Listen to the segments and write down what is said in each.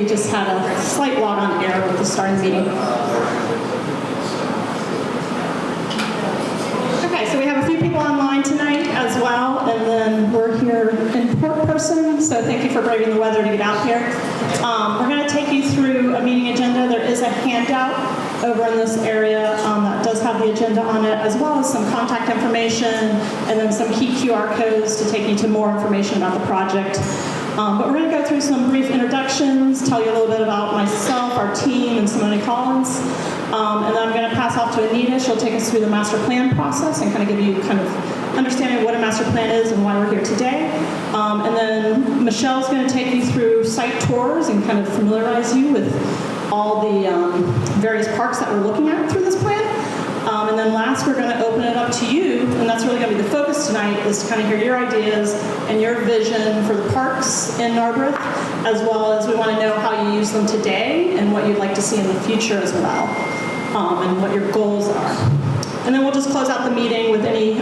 we just had a slight log on error with the starting meeting. Okay, so we have a few people online tonight as well, and then we're here in person, so thank you for braving the weather to get out here. We're going to take you through a meeting agenda. There is a handout over in this area that does have the agenda on it, as well as some contact information, and then some key QR codes to take you to more information about the project. But we're going to go through some brief introductions, tell you a little bit about myself, our team, and Simone Collins. And then I'm going to pass off to Anita. She'll take us through the master plan process and kind of give you kind of understanding what a master plan is and why we're here today. And then Michelle's going to take you through site tours and kind of familiarize you with all the various parks that we're looking at through this plan. And then last, we're going to open it up to you, and that's really going to be the focus tonight, is to kind of hear your ideas and your vision for the parks in Narberth, as well as we want to know how you use them today and what you'd like to see in the future as well, and what your goals are. And then we'll just close out the meeting with any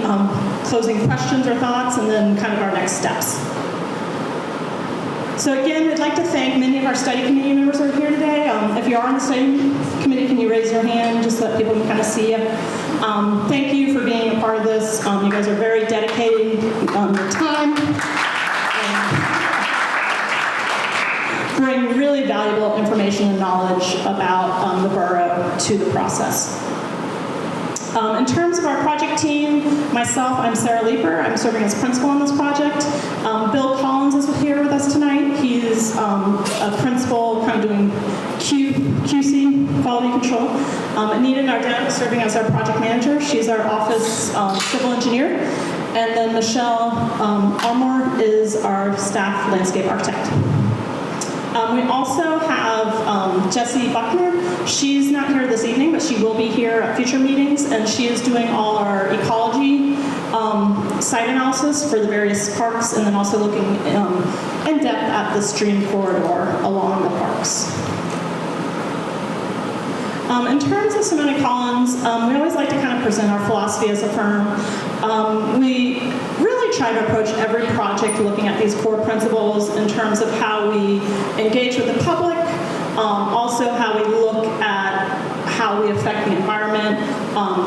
closing questions or thoughts, and then kind of our next steps. So again, we'd like to thank many of our study committee members who are here today. If you are on the study committee, can you raise your hand just so that people can kind of see you? Thank you for being a part of this. You guys are very dedicated on your time. Bring really valuable information and knowledge about the borough to the process. In terms of our project team, myself, I'm Sarah Leeper. I'm serving as principal on this project. Bill Collins is here with us tonight. He's a principal kind of doing QC, quality control. Anita Nardone is serving as our project manager. She's our office civil engineer. And then Michelle Armour is our staff landscape architect. We also have Jessie Buckner. She's not here this evening, but she will be here at future meetings, and she is doing all our ecology site analysis for the various parks, and then also looking in depth at the stream corridor along the parks. In terms of Simone Collins, we always like to kind of present our philosophy as a firm. We really try to approach every project looking at these core principles in terms of how we engage with the public, also how we look at how we affect the environment,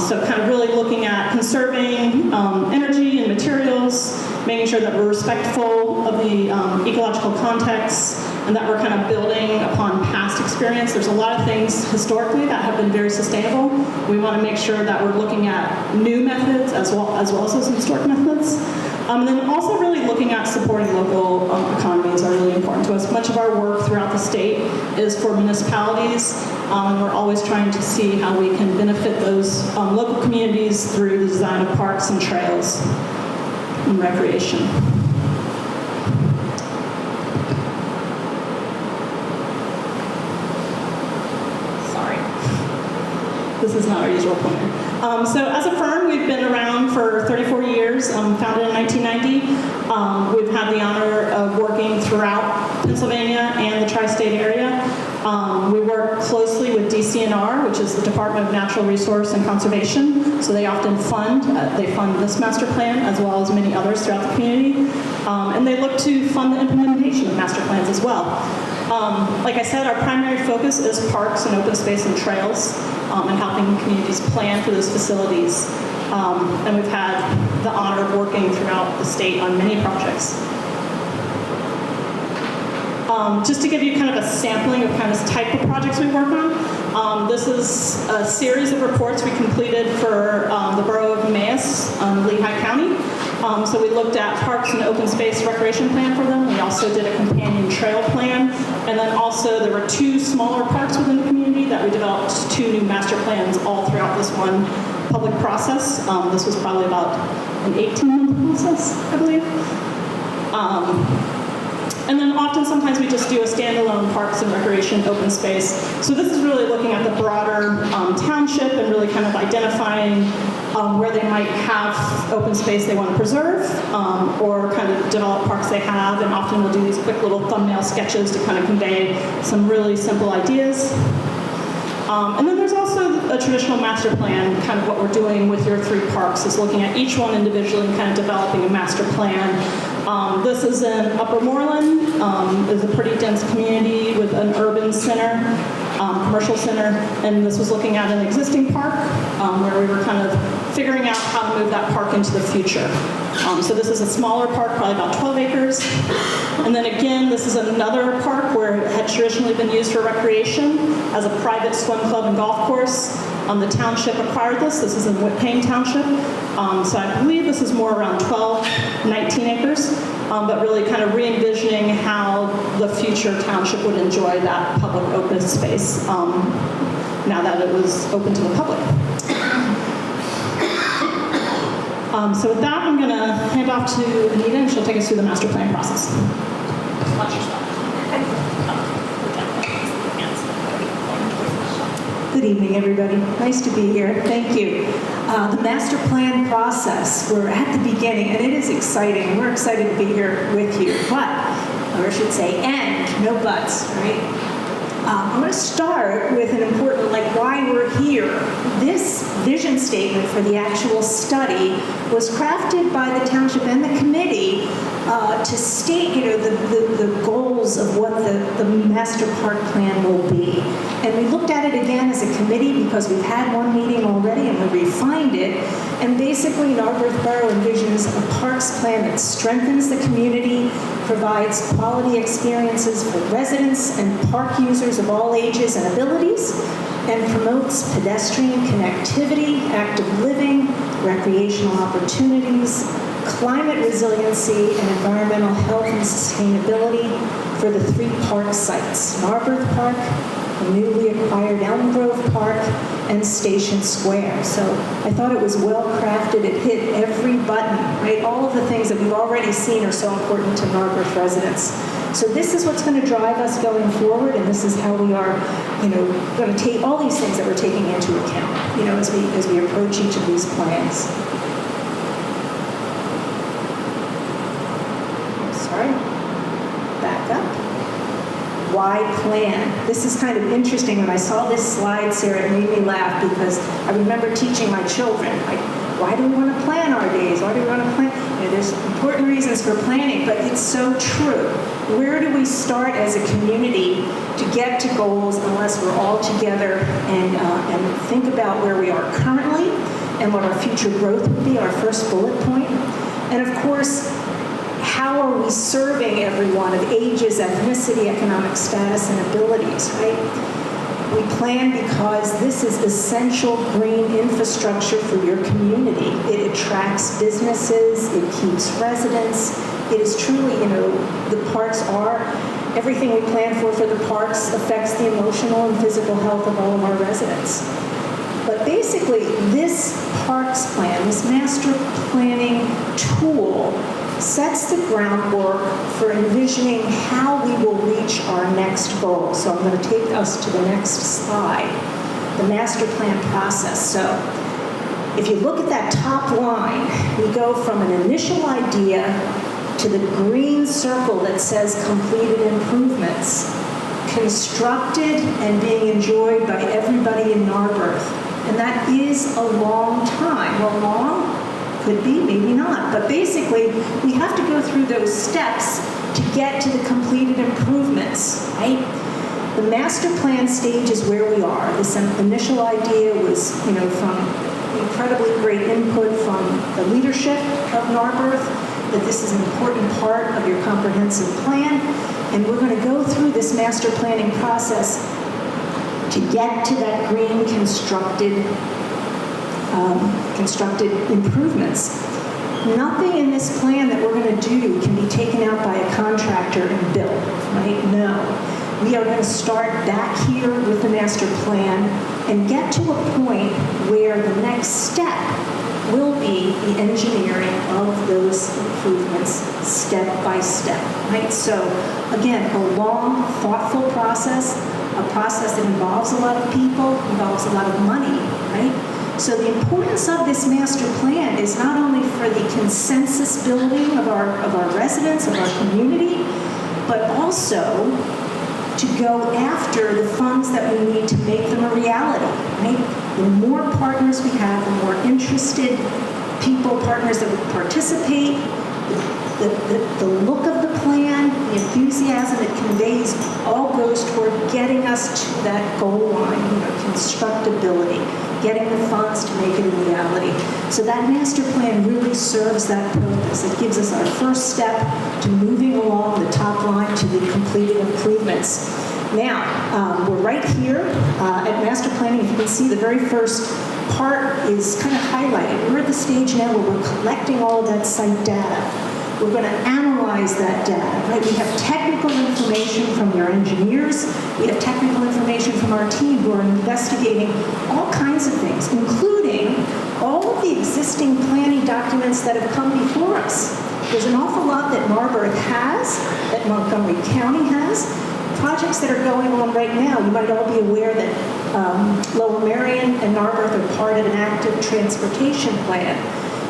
so kind of really looking at conserving energy and materials, making sure that we're respectful of the ecological context, and that we're kind of building upon past experience. There's a lot of things historically that have been very sustainable. We want to make sure that we're looking at new methods as well as those historic methods. And then also really looking at supporting local economies are really important to us. Much of our work throughout the state is for municipalities, and we're always trying to see how we can benefit those local communities through the design of parks and trails and recreation. This is not our usual pointer. So as a firm, we've been around for 34 years, founded in 1990. We've had the honor of working throughout Pennsylvania and the tri-state area. We work closely with DCNR, which is the Department of Natural Resource and Conservation. So they often fund this master plan as well as many others throughout the community. And they look to fund the implementation of master plans as well. Like I said, our primary focus is parks and open space and trails, and helping communities plan for those facilities. And we've had the honor of working throughout the state on many projects. Just to give you kind of a sampling of kind of the type of projects we work on, this is a series of reports we completed for the Borough of Emmaus, Lehigh County. So we looked at parks and open space recreation plan for them. We also did a companion trail plan. And then also there were 2 smaller parks within the community that we developed 2 new master plans all throughout this one public process. This was probably about an 18-month process, I believe. And then often, sometimes we just do a standalone parks and recreation open space. So this is really looking at the broader township and really kind of identifying where they might have open space they want to preserve, or kind of develop parks they have. And often we'll do these quick little thumbnail sketches to kind of convey some really simple ideas. And then there's also a traditional master plan. Kind of what we're doing with your 3 parks is looking at each one individually and kind of developing a master plan This is in Upper Moreland. It's a pretty dense community with an urban center, commercial center, and this was looking at an existing park where we were kind of figuring out how to move that park into the future. So this is a smaller park, probably about 12 acres. And then again, this is another park where it had traditionally been used for recreation as a private swim club and golf course. The township acquired this. This is in Whitpain Township. So I believe this is more around 12, 19 acres, but really kind of re-envisioning how the future township would enjoy that public open space now that it was open to the public. So with that, I'm going to hand off to Anita, and she'll take us through the master plan process. Good evening, everybody. Nice to be here. Thank you. The master plan process, we're at the beginning, and it is exciting. We're excited to be here with you, but, or I should say, and, no buts, right? I'm going to start with an important, why we're here. This vision statement for the actual study was crafted by the township and the committee to state, the goals of what the master park plan will be. And we looked at it again as a committee because we've had one meeting already and we refined it. And basically, Narberth Borough envisions a parks plan that strengthens the community, provides quality experiences for residents and park users of all ages and abilities, and promotes pedestrian connectivity, active living, recreational opportunities, climate resiliency, and environmental health and sustainability for the 3 park sites: Narberth Park, the newly acquired Elm Grove Park, and Station Square. So I thought it was well crafted. It hit every button, right? All of the things that we've already seen are so important to Narberth residents. So this is what's going to drive us going forward, and this is how we are, going to take all these things that we're taking into account, as we approach each of these plans. Sorry. Back up. Why plan? This is kind of interesting. When I saw this slide, Sarah, it made me laugh because I remember teaching my children, why do we want to plan our days? Why do we want to plan? There's important reasons for planning, but it's so true. Where do we start as a community to get to goals unless we're all together and think about where we are currently and what our future growth would be, our first bullet point? And of course, how are we serving everyone of ages, ethnicity, economic status, and abilities, right? We plan because this is essential green infrastructure for your community. It attracts businesses, it keeps residents. It is truly, the parks are, everything we plan for the parks affects the emotional and physical health of all of our residents. But basically, this parks plan, this master planning tool, sets the groundwork for envisioning how we will reach our next goal. So I'm going to take us to the next slide, the master plan process. So if you look at that top line, we go from an initial idea to the green circle that says completed improvements, constructed and being enjoyed by everybody in Narberth. And that is a long time. Well, long? Could be, maybe not. But basically, we have to go through those steps to get to the completed improvements, right? The master plan stage is where we are. This initial idea was, from incredibly great input from the leadership of Narberth, that this is an important part of your comprehensive plan. And we're going to go through this master planning process to get to that green constructed improvements. Nothing in this plan that we're going to do can be taken out by a contractor and built, right? No. We are going to start back here with the master plan and get to a point where the next step will be the engineering of those improvements step by step, right? So again, a long, thoughtful process, a process that involves a lot of people, involves a lot of money, right? So the importance of this master plan is not only for the consensus building of our residents, of our community, but also to go after the funds that we need to make them a reality, right? The more partners we have, the more interested people, partners that would participate, the the look of the plan, the enthusiasm it conveys, all goes toward getting us to that goal line, constructability, getting the funds to make it a reality. So that master plan really serves that purpose. It gives us our first step to moving along the top line to the completed improvements. Now, we're right here at master planning. If you can see, the very first part is kind of highlighted. We're at the stage now where we're collecting all of that site data. We're going to analyze that data, right? We have technical information from your engineers. We have technical information from our team who are investigating all kinds of things, including all of the existing planning documents that have come before us. There's an awful lot that Marburg has, that Montgomery County has, projects that are going on right now. You might all be aware that Lower Merion and Narberth are part of an active transportation plan.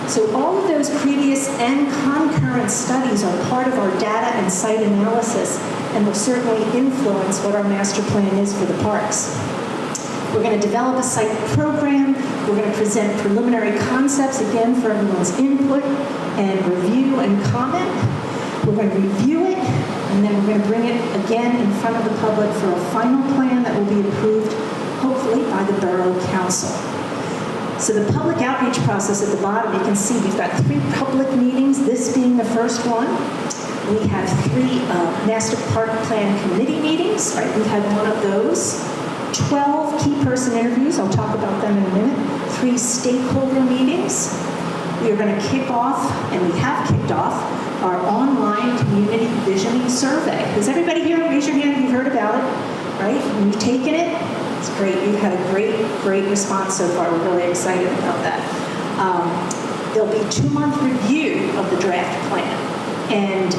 So all of those previous and concurrent studies are part of our data and site analysis and will certainly influence what our master plan is for the parks. We're going to develop a site program. We're going to present preliminary concepts, again, for everyone's input and review and comment. We're going to review it, and then we're going to bring it again in front of the public for a final plan that will be approved, hopefully, by the Borough Council. So the public outreach process at the bottom, you can see we've got 3 public meetings, this being the first one. We have 3 Master Park Plan Committee meetings, right? We've had one of those. 12 key person interviews, I'll talk about them in a minute. 3 stakeholder meetings. We are going to kick off, and we have kicked off, our online community visioning survey. Does everybody here raise your hand if you've heard about it, right? And you've taken it? It's great. You've had a great response so far. We're really excited about that. There'll be a 2-month review of the draft plan. And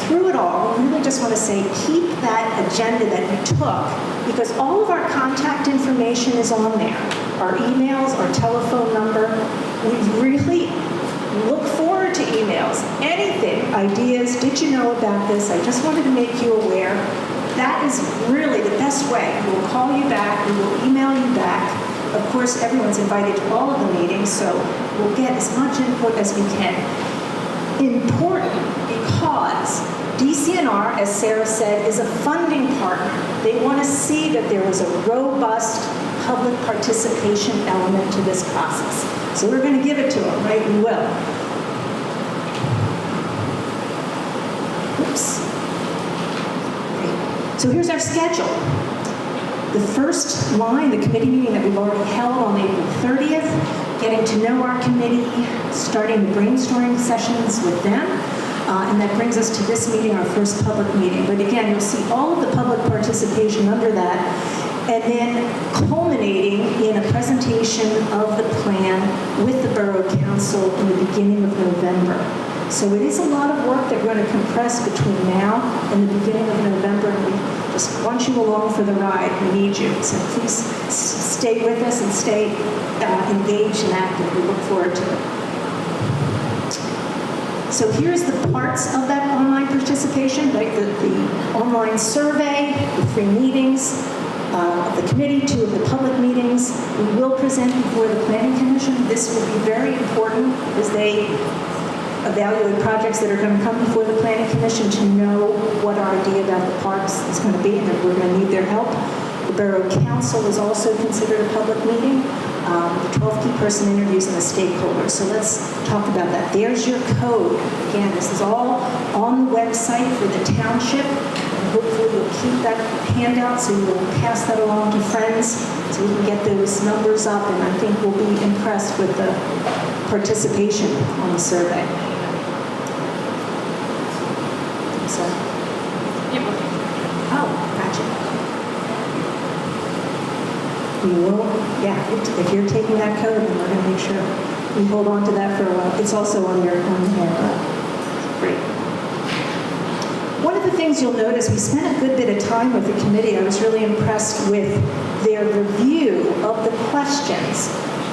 through it all, we really just want to say, keep that agenda that you took, because all of our contact information is on there. Our emails, our telephone number. We really look forward to emails. Anything, ideas, did you know about this? I just wanted to make you aware. That is really the best way. We will call you back, we will email you back. Of course, everyone's invited to all of the meetings, so we'll get as much input as we can. Important because DCNR, as Sarah said, is a funding partner. They want to see that there is a robust public participation element to this process. So we're going to give it to them, right? We will. Oops. So here's our schedule. The first line, the committee meeting that we've already held on April 30th, getting to know our committee, starting the brainstorming sessions with them, and that brings us to this meeting, our first public meeting. But again, you'll see all of the public participation under that, and then culminating in a presentation of the plan with the Borough Council in the beginning of November. So it is a lot of work that we're going to compress between now and the beginning of November, and we just want you along for the ride. We need you. So please stay with us and stay engaged and active. We look forward to it. So here's the parts of that online participation, right? The online survey, the 3 meetings, of the committee, 2 of the public meetings. We will present before the Planning Commission. This will be very important as they evaluate projects that are going to come before the Planning Commission to know what our idea about the parks is going to be, and that we're going to need their help. The Borough Council is also considered a public meeting. The 12 key person interviews and the stakeholders. So let's talk about that. There's your code. Again, this is all on the website for the township. And hopefully you'll keep that handout so you'll pass that along to friends so we can get those numbers up, and I think we'll be impressed with the participation on the survey. So, oh, gotcha. We will, yeah, if you're taking that code, then we're going to make sure we hold on to that for a while. It's also on your handout. Great. One of the things you'll notice, we spent a good bit of time with the committee. I was really impressed with their review of the questions.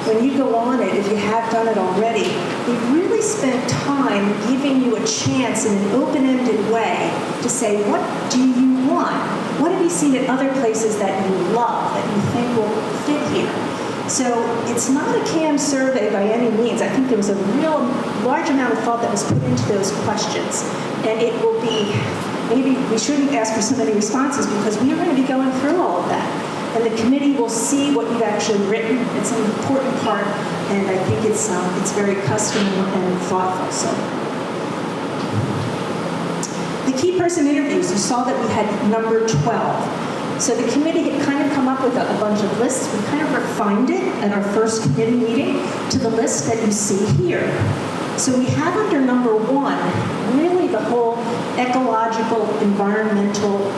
When you go on it, if you have done it already, they've really spent time giving you a chance in an open-ended way to say, what do you want? What have you seen at other places that you love, that you think will fit here? So it's not a canned survey by any means. I think there was a real large amount of thought that was put into those questions. And it will be, maybe we shouldn't ask for so many responses because we are going to be going through all of that. And the committee will see what you've actually written. It's an important part, and I think it's very custom and thoughtful. So the key person interviews, you saw that we had number 12. So the committee had kind of come up with a bunch of lists. We kind of refined it at our first committee meeting to the list that you see here. So we have under number 1, really the whole ecological, environmental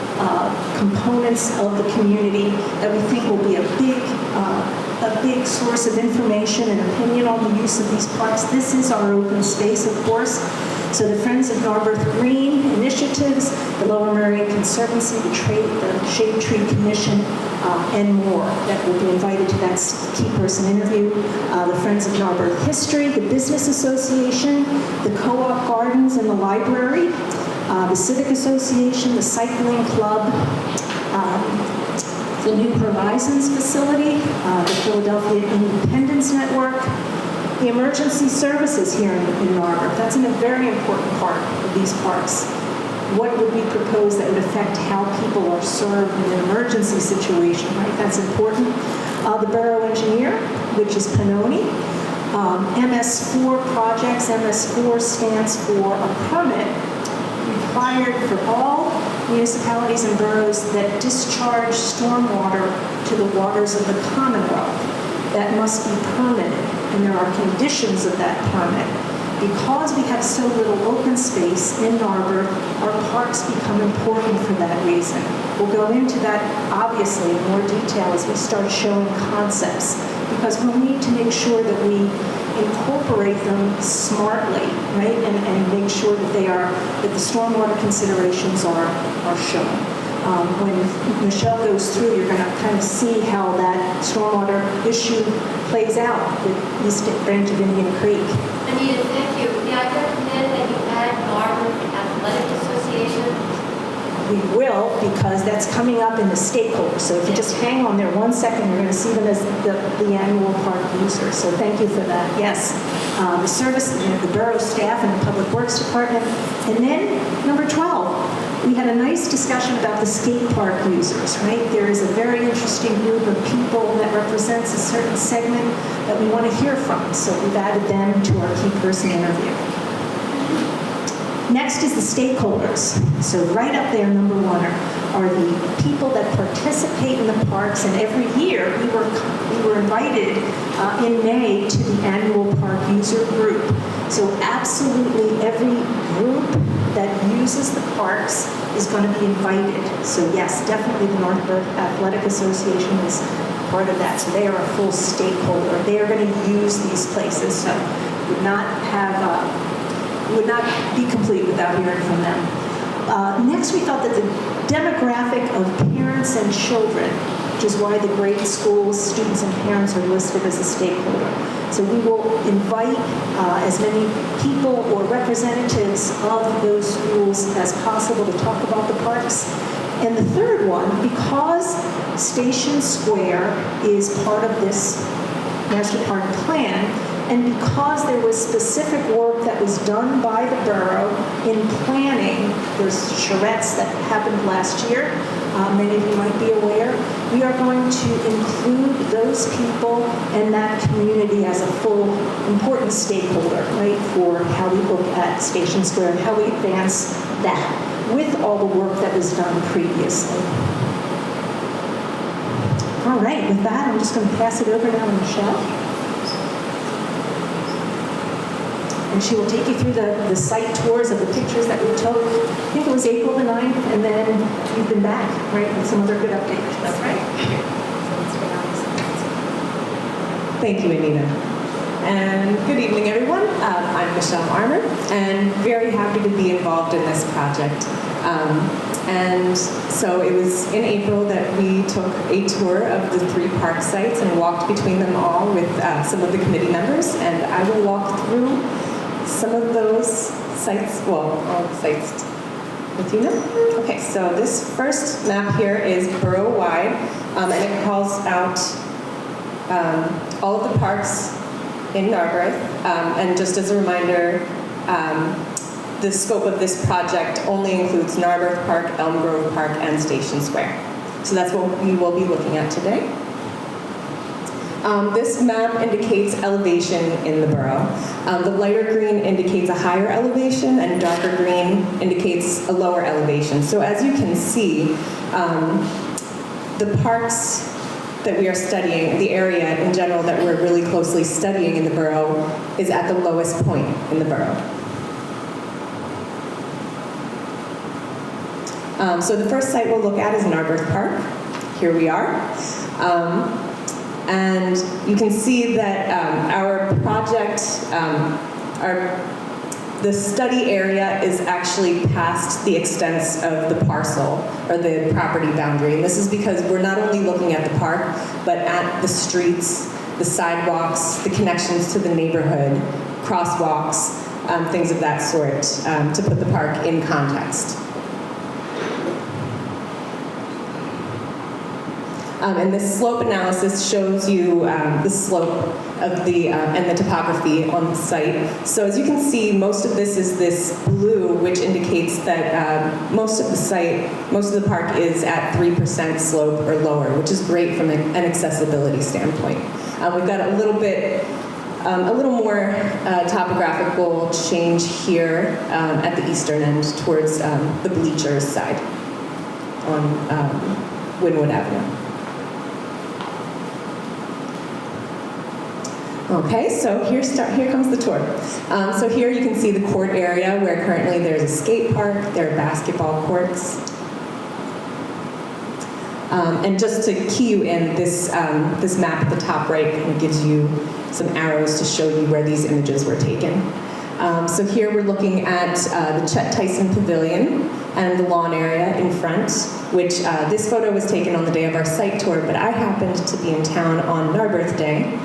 components of the community that we think will be a big source of information and opinion on the use of these parks. This is our open space, of course. So the Friends of Narberth Green initiatives, the Lower Merion Conservancy, the Shade Tree Commission, and more that will be invited to that key person interview. The Friends of Narberth History, the Business Association, the Co-op Gardens and the Library, the Civic Association, the Cycling Club, the New Horizons Facility, the Philadelphia Independence Network, the emergency services here in Narberth. That's a very important part of these parks. What would we propose that would affect how people are served in an emergency situation, right? That's important. The Borough Engineer, which is Pannoni. MS4 projects. MS4 stands for a permit required for all municipalities and boroughs that discharge stormwater to the waters of the Commonwealth. That must be permitted, and there are conditions of that permit. Because we have so little open space in Narberth, our parks become important for that reason. We'll go into that, obviously, in more detail as we start showing concepts, because we'll need to make sure that we incorporate them smartly, right, and make sure that that the stormwater considerations are shown. When Michelle goes through, you're going to kind of see how that stormwater issue plays out with East Branch of Indian Creek. Anita, thank you. May I recommend that you add Narberth Athletic Association? We will, because that's coming up in the stakeholders. So if you just hang on there 1 second, you're going to see them as the annual park user. So thank you for that. Yes, the service, the borough staff and the Public Works Department. And then number 12, we had a nice discussion about the skate park users, right? There is a very interesting group of people that represents a certain segment that we want to hear from. So we've added them to our key person interview. Next is the stakeholders. So right up there, number 1, are the people that participate in the parks. And every year, we were invited in May to the annual park user group. So absolutely every group that uses the parks is going to be invited. So yes, definitely the Narberth Athletic Association is part of that. So they are a full stakeholder. They are going to use these places. So would not be complete without hearing from them. Next, we felt that the demographic of parents and children, which is why the grade schools, students and parents are listed as a stakeholder. So we will invite as many people or representatives of those schools as possible to talk about the parks. And the third one, because Station Square is part of this master park plan, and because there was specific work that was done by the borough in planning, there's charrettes that happened last year, many of you might be aware, we are going to include those people and that community as a full important stakeholder, right, for how we look at Station Square and how we advance that with all the work that was done previously. All right, with that, I'm just going to pass it over now to Michelle. And she will take you through the site tours of the pictures that we took. I think it was April the 9th, and then you've been back, right, with some other good updates. That's right. Thank you, Anita. And good evening, everyone. I'm Michelle Armour, and very happy to be involved in this project. And so it was in April that we took a tour of the 3 park sites and walked between them all with some of the committee members. And I will walk through some of those sites, well, all the sites with you now. Okay, so this first map here is borough-wide, and it calls out all of the parks in Narberth. And just as a reminder, the scope of this project only includes Narberth Park, Elm Grove Park, and Station Square. So that's what we will be looking at today. This map indicates elevation in the borough. The lighter green indicates a higher elevation, and darker green indicates a lower elevation. So as you can see, the parks that we are studying, the area in general that we're really closely studying in the borough, is at the lowest point in the borough. So the first site we'll look at is Narberth Park. Here we are. And you can see that our project, the study area is actually past the extents of the parcel or the property boundary. And this is because we're not only looking at the park, but at the streets, the sidewalks, the connections to the neighborhood, crosswalks, things of that sort, to put the park in context. And this slope analysis shows you the slope of the and the topography on the site. So as you can see, most of this is this blue, which indicates that most of the park is at 3% slope or lower, which is great from an accessibility standpoint. We've got a little more topographical change here at the eastern end towards the bleachers side on Wynwood Avenue. Okay, so here comes the tour. So here you can see the court area where currently there's a skate park, there are basketball courts. And just to key you in, this map at the top right kind of gives you some arrows to show you where these images were taken. So here we're looking at the Chet Tyson Pavilion and the lawn area in front, which this photo was taken on the day of our site tour, but I happened to be in town on Narberth Day.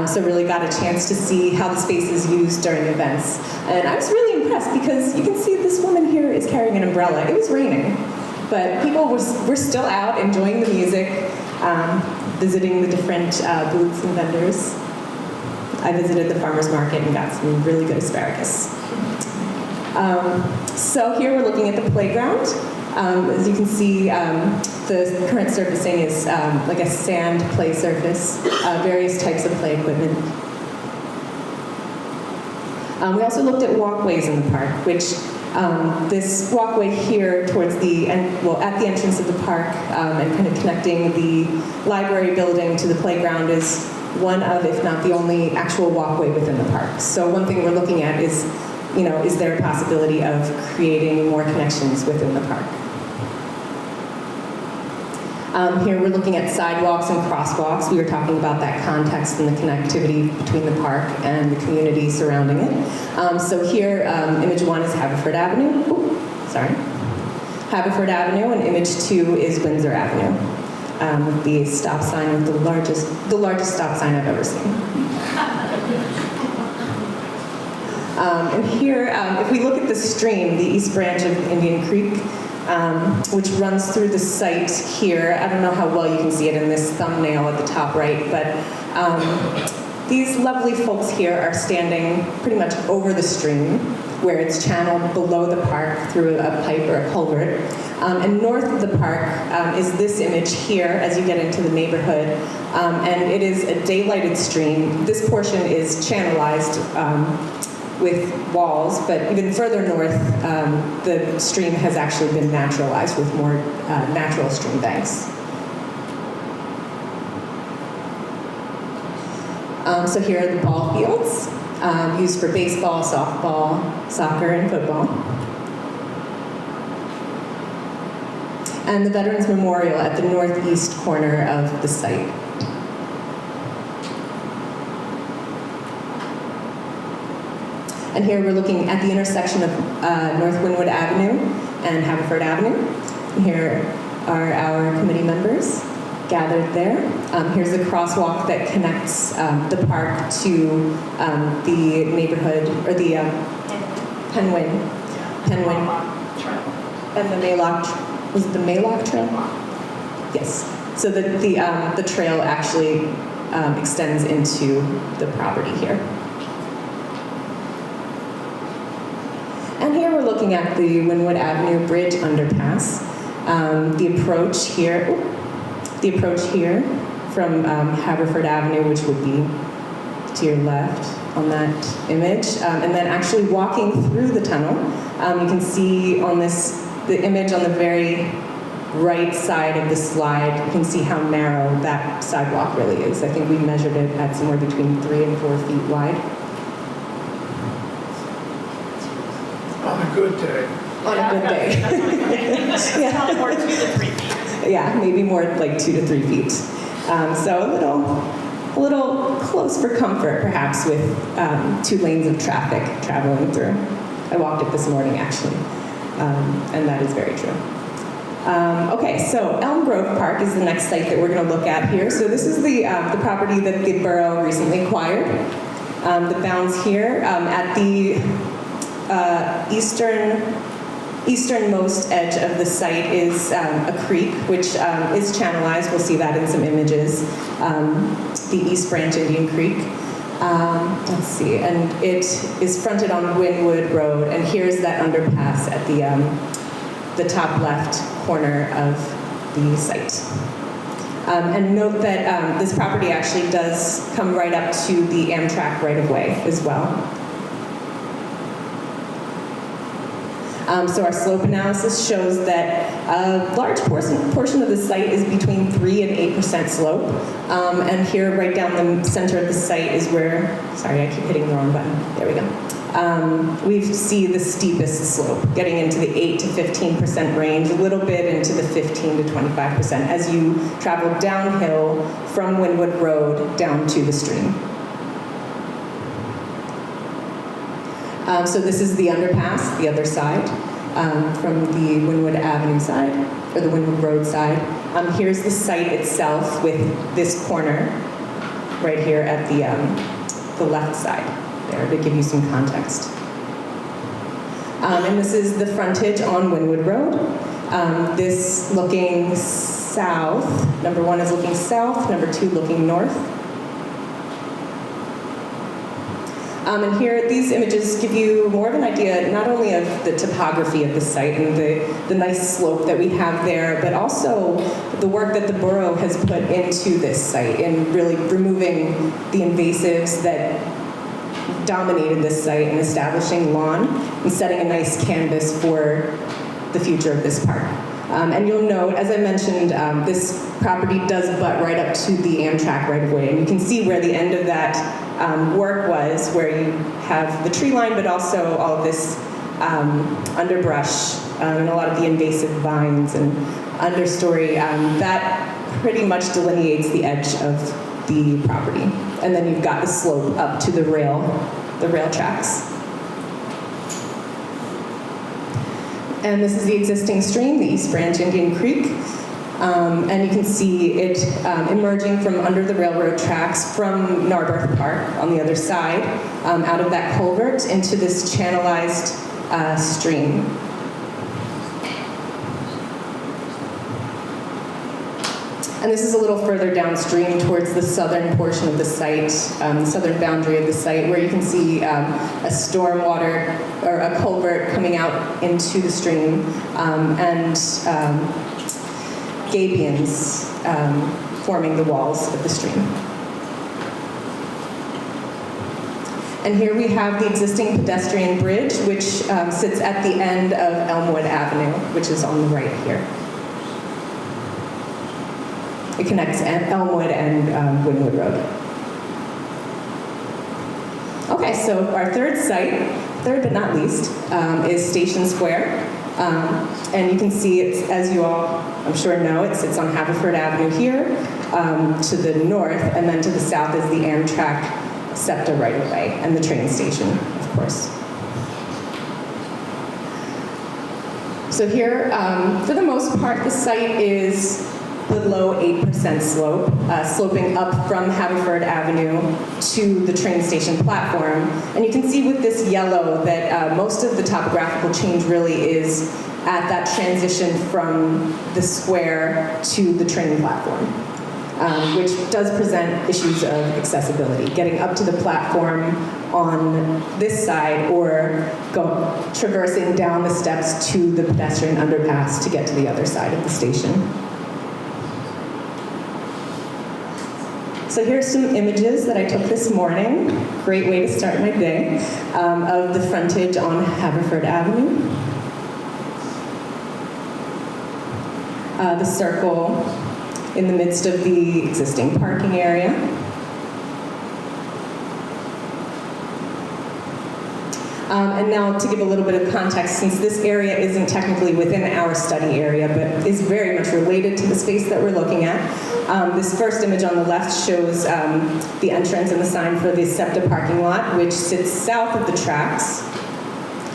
So really got a chance to see how the space is used during events. And I was really impressed because you can see this woman here is carrying an umbrella. It was raining, but people were still out enjoying the music, visiting the different booths and vendors. I visited the farmer's market and got some really good asparagus. So here we're looking at the playground. As you can see, the current surfacing is like a sand play surface, various types of play equipment. We also looked at walkways in the park, which this walkway here towards the at the entrance of the park and kind of connecting the library building to the playground is one of, if not the only, actual walkway within the park. So one thing we're looking at is, is there a possibility of creating more connections within the park? Here we're looking at sidewalks and crosswalks. We were talking about that context and the connectivity between the park and the community surrounding it. So here, image 1 is Haverford Avenue. Ooh, sorry. Haverford Avenue, and image 2 is Windsor Avenue. With the stop sign with the largest stop sign I've ever seen. And here, if we look at the stream, the East Branch of Indian Creek, which runs through the site here. I don't know how well you can see it in this thumbnail at the top right, but these lovely folks here are standing pretty much over the stream, where it's channeled below the park through a pipe or a culvert. And north of the park is this image here as you get into the neighborhood. And it is a daylighted stream. This portion is channelized with walls, but even further north, the stream has actually been naturalized with more natural stream banks. So here are the ball fields, used for baseball, softball, soccer, and football. And the Veterans Memorial at the northeast corner of the site. And here we're looking at the intersection of North Wynwood Avenue and Haverford Avenue. And here are our committee members gathered there. Here's the crosswalk that connects the park to the neighborhood, or the Penwyn, and the Maylock. Was it the Maylock Trail? Yes. So the trail actually extends into the property here. And here we're looking at the Wynwood Avenue Bridge underpass. The approach here from Haverford Avenue, which would be to your left on that image, and then actually walking through the tunnel, you can see on the image on the very right side of the slide, you can see how narrow that sidewalk really is. I think we measured it at somewhere between 3 and 4 feet wide. On a good day. On a good day. Yeah. Probably more 2 to 3 feet. Yeah, maybe more like 2 to 3 feet. So a little close for comfort, perhaps, with 2 lanes of traffic traveling through. I walked it this morning, actually, and that is very true. Okay, so Elm Grove Park is the next site that we're going to look at here. So this is the property that the borough recently acquired. The bounds here at the easternmost edge of the site is a creek, which is channelized. We'll see that in some images. The East Branch Indian Creek. Let's see, and it is fronted on Wynwood Road, and here's that underpass at the top left corner of the site. And note that this property actually does come right up to the Amtrak right-of-way as well. So our slope analysis shows that a large portion of the site is between 3 and 8% slope. And here, right down the center of the site is where, sorry, I keep hitting the wrong button. There we go. We see the steepest slope, getting into the 8 to 15% range, a little bit into the 15 to 25% as you travel downhill from Wynwood Road down to the stream. So this is the underpass, the other side, from the Wynwood Avenue side, or the Wynwood Road side. Here's the site itself with this corner right here at the left side there to give you some context. And this is the frontage on Wynwood Road. This looking south, number 1 is looking south, number 2 looking north. And here, these images give you more of an idea not only of the topography of the site and the nice slope that we have there, but also the work that the borough has put into this site in really removing the invasives that dominated this site and establishing lawn and setting a nice canvas for the future of this park. And you'll note, as I mentioned, this property does butt right up to the Amtrak right-of-way, and you can see where the end of that work was, where you have the tree line, but also all of this underbrush and a lot of the invasive vines and understory. That pretty much delineates the edge of the property. And then you've got the slope up to the rail tracks. And this is the existing stream, the East Branch Indian Creek. And you can see it emerging from under the railroad tracks from Narberth Park on the other side, out of that culvert into this channelized stream. And this is a little further downstream towards the southern portion of the site, the southern boundary of the site, where you can see a stormwater or a culvert coming out into the stream, and gabions forming the walls of the stream. And here we have the existing pedestrian bridge, which sits at the end of Elmwood Avenue, which is on the right here. It connects Elmwood and Wynwood Road. Okay, so our third site, third but not least, is Station Square. And you can see it's, as you all, I'm sure know, it sits on Haverford Avenue here, to the north, and then to the south is the Amtrak SEPTA right-of-way, and the train station, of course. So here, for the most part, the site is below 8% slope, sloping up from Haverford Avenue to the train station platform. And you can see with this yellow that most of the topographical change really is at that transition from the square to the train platform. which does present issues of accessibility, getting up to the platform on this side or traversing down the steps to the pedestrian underpass to get to the other side of the station. So here's some images that I took this morning. Great way to start my day, of the frontage on Haverford Avenue. The circle in the midst of the existing parking area. And now to give a little bit of context, since this area isn't technically within our study area, but is very much related to the space that we're looking at, this first image on the left shows the entrance and the sign for the SEPTA parking lot, which sits south of the tracks.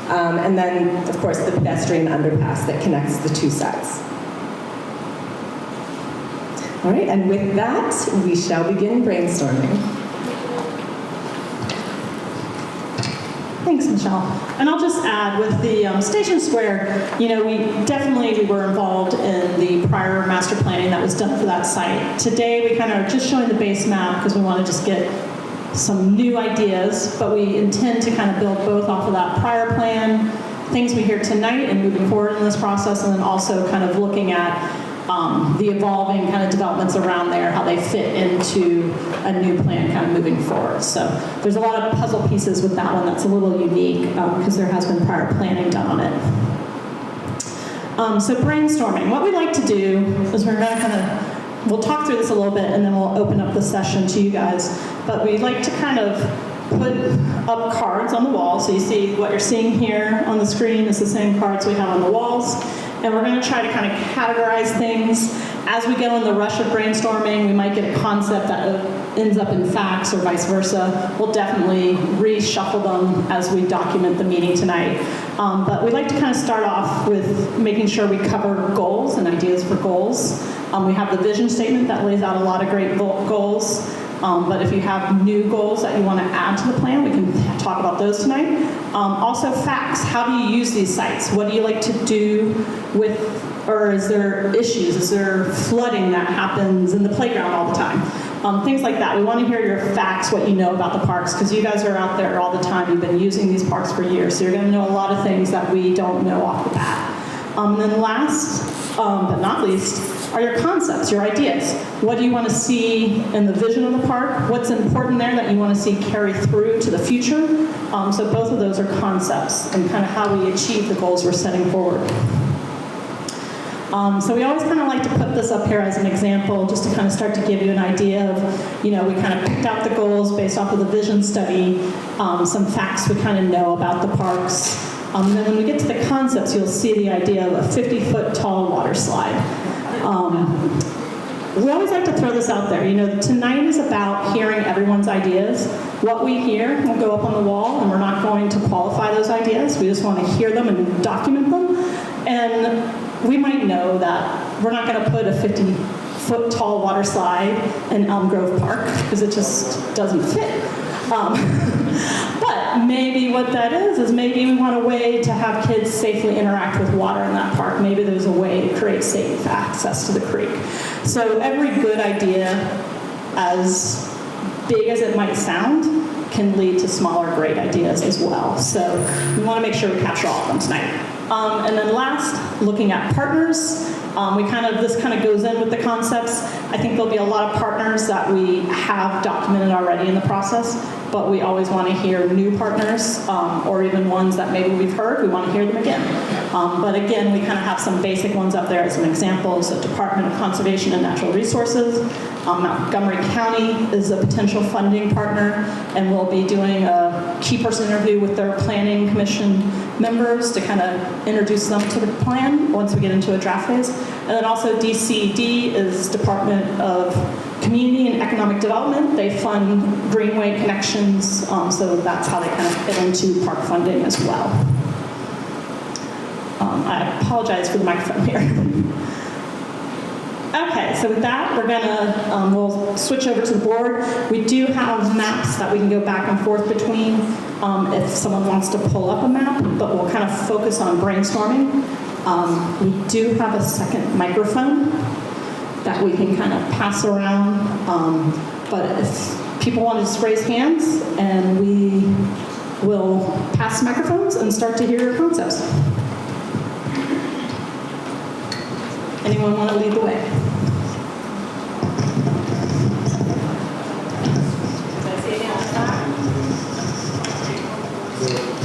And then, of course, the pedestrian underpass that connects the two sides. All right, and with that, we shall begin brainstorming. Thanks, Michelle. And I'll just add, with the Station Square, we definitely were involved in the prior master planning that was done for that site. Today, we kind of are just showing the base map because we want to just get some new ideas, but we intend to kind of build both off of that prior plan, things we hear tonight and moving forward in this process, and then also kind of looking at the evolving kind of developments around there, how they fit into a new plan kind of moving forward. So there's a lot of puzzle pieces with that one that's a little unique because there has been prior planning done on it. So brainstorming. What we like to do is we're going to we'll talk through this a little bit and then we'll open up the session to you guys. But we like to kind of put up cards on the wall. So you see what you're seeing here on the screen is the same cards we have on the walls. And we're going to try to kind of categorize things. As we go in the rush of brainstorming, we might get a concept that ends up in facts or vice versa. We'll definitely reshuffle them as we document the meeting tonight. But we like to kind of start off with making sure we cover goals and ideas for goals. We have the vision statement that lays out a lot of great goals. But if you have new goals that you want to add to the plan, we can talk about those tonight. Also facts, how do you use these sites? What do you like to do with, or is there issues? Is there flooding that happens in the playground all the time? Things like that. We want to hear your facts, what you know about the parks, because you guys are out there all the time. You've been using these parks for years, so you're going to know a lot of things that we don't know off the bat. And then last, but not least, are your concepts, your ideas. What do you want to see in the vision of the park? What's important there that you want to see carry through to the future? So both of those are concepts and kind of how we achieve the goals we're setting forward. So we always kind of like to put this up here as an example, just to kind of start to give you an idea of, we kind of picked out the goals based off of the vision study, some facts we kind of know about the parks. And then when we get to the concepts, you'll see the idea of a 50-foot tall water slide. We always like to throw this out there. Tonight is about hearing everyone's ideas. What we hear will go up on the wall, and we're not going to qualify those ideas. We just want to hear them and document them. And we might know that we're not going to put a 50-foot tall water slide in Elm Grove Park because it just doesn't fit. But maybe what that is maybe we want a way to have kids safely interact with water in that park. Maybe there's a way to create safe access to the creek. So every good idea, as big as it might sound, can lead to smaller great ideas as well. So we want to make sure we capture all of them tonight. And then last, looking at partners. This kind of goes in with the concepts. I think there'll be a lot of partners that we have documented already in the process, but we always want to hear new partners, or even ones that maybe we've heard. We want to hear them again. But again, we kind of have some basic ones up there as an example. So Department of Conservation and Natural Resources. Montgomery County is a potential funding partner, and we'll be doing a key person interview with their Planning Commission members to kind of introduce them to the plan once we get into a draft phase. And then also DCD is Department of Community and Economic Development. They fund Greenway Connections, so that's how they kind of fit into park funding as well. I apologize for the microphone here. Okay, so with that, we'll switch over to the board. We do have maps that we can go back and forth between if someone wants to pull up a map, but we'll kind of focus on brainstorming. We do have a second microphone that we can kind of pass around. But if people want to just raise hands, and we will pass microphones and start to hear your concepts. Anyone want to lead the way?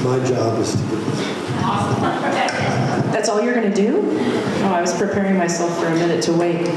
My job is to get That's all you're going to do? Oh, I was preparing myself for a minute to wait.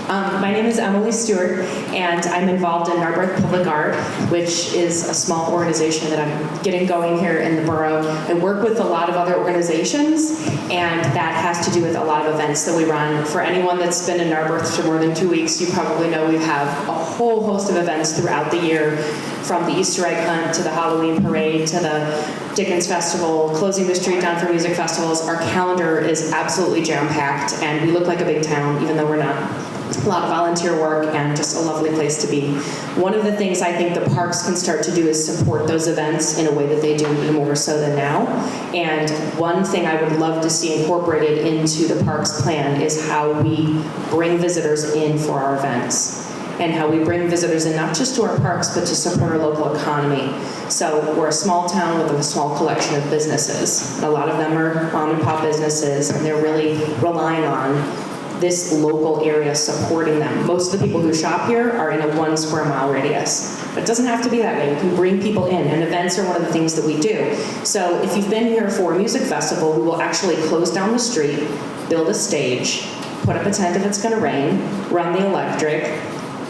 My name is Emily Stewart, and I'm involved in Narberth Public Art, which is a small organization that I'm getting going here in the borough. I work with a lot of other organizations, and that has to do with a lot of events that we run. For anyone that's been in Narberth for more than 2 weeks, you probably know we have a whole host of events throughout the year, from the Easter egg hunt to the Halloween parade to the Dickens Festival, closing the street down for music festivals. Our calendar is absolutely jam-packed, and we look like a big town, even though we're not. A lot of volunteer work and just a lovely place to be. One of the things I think the parks can start to do is support those events in a way that they do even more so than now. And one thing I would love to see incorporated into the parks plan is how we bring visitors in for our events. And how we bring visitors in not just to our parks, but to support our local economy. So we're a small town with a small collection of businesses. A lot of them are mom and pop businesses, and they're really relying on this local area supporting them. Most of the people who shop here are in a 1 square mile radius. But it doesn't have to be that way. You can bring people in, and events are one of the things that we do. So if you've been here for a music festival, we will actually close down the street, build a stage, put up a tent if it's gonna rain, run the electric,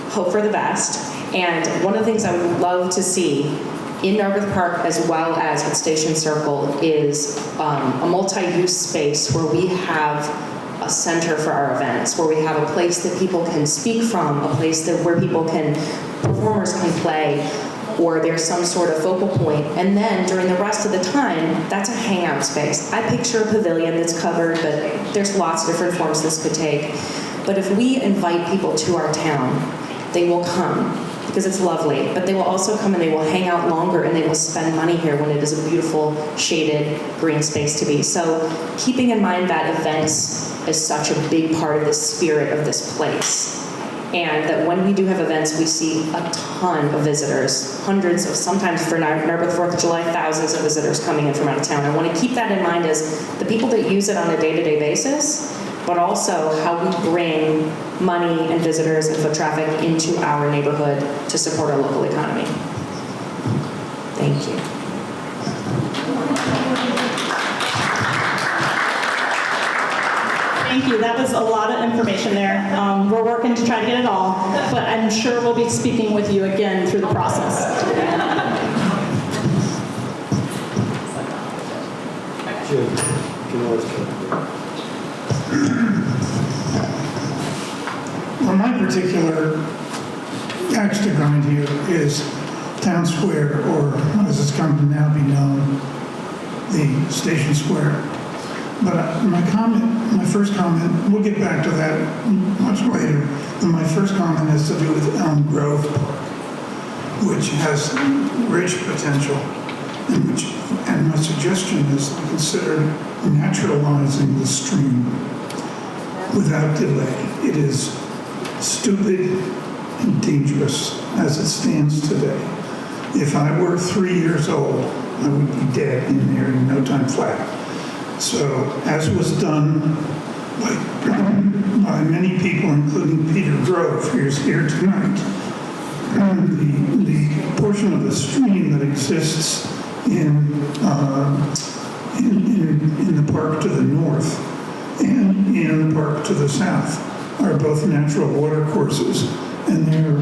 hope for the best. And one of the things I would love to see in Narberth Park, as well as at Station Circle, is a multi-use space where we have a center for our events, where we have a place that people can speak from, a place that where performers can play, or there's some sort of focal point. And then during the rest of the time, that's a hangout space. I picture a pavilion that's covered, but there's lots of different forms this could take. But if we invite people to our town, they will come because it's lovely, but they will also come and they will hang out longer, and they will spend money here when it is a beautiful, shaded, green space to be. So keeping in mind that events is such a big part of the spirit of this place. And that when we do have events, we see a ton of visitors, hundreds of, sometimes for Narberth 4th of July, thousands of visitors coming in from out of town. I want to keep that in mind as the people that use it on a day-to-day basis, but also how we bring money and visitors and foot traffic into our neighborhood to support our local economy. Thank you. Thank you. That was a lot of information there. We're working to try to get it all, but I'm sure we'll be speaking with you again through the process. Jim, you can always come. Well, my particular axe to grind here is Town Square, or as it's come to now be known, the Station Square. But my first comment, we'll get back to that much later, but my first comment has to do with Elm Grove Park, which has rich potential, and my suggestion is to consider naturalizing the stream without delay. It is stupid and dangerous as it stands today. If I were 3 years old, I would be dead in there in no time flat. So, as was done by many people, including Peter Grove, who's here tonight, the portion of the stream that exists in the park to the north and in the park to the south are both natural water courses, and they're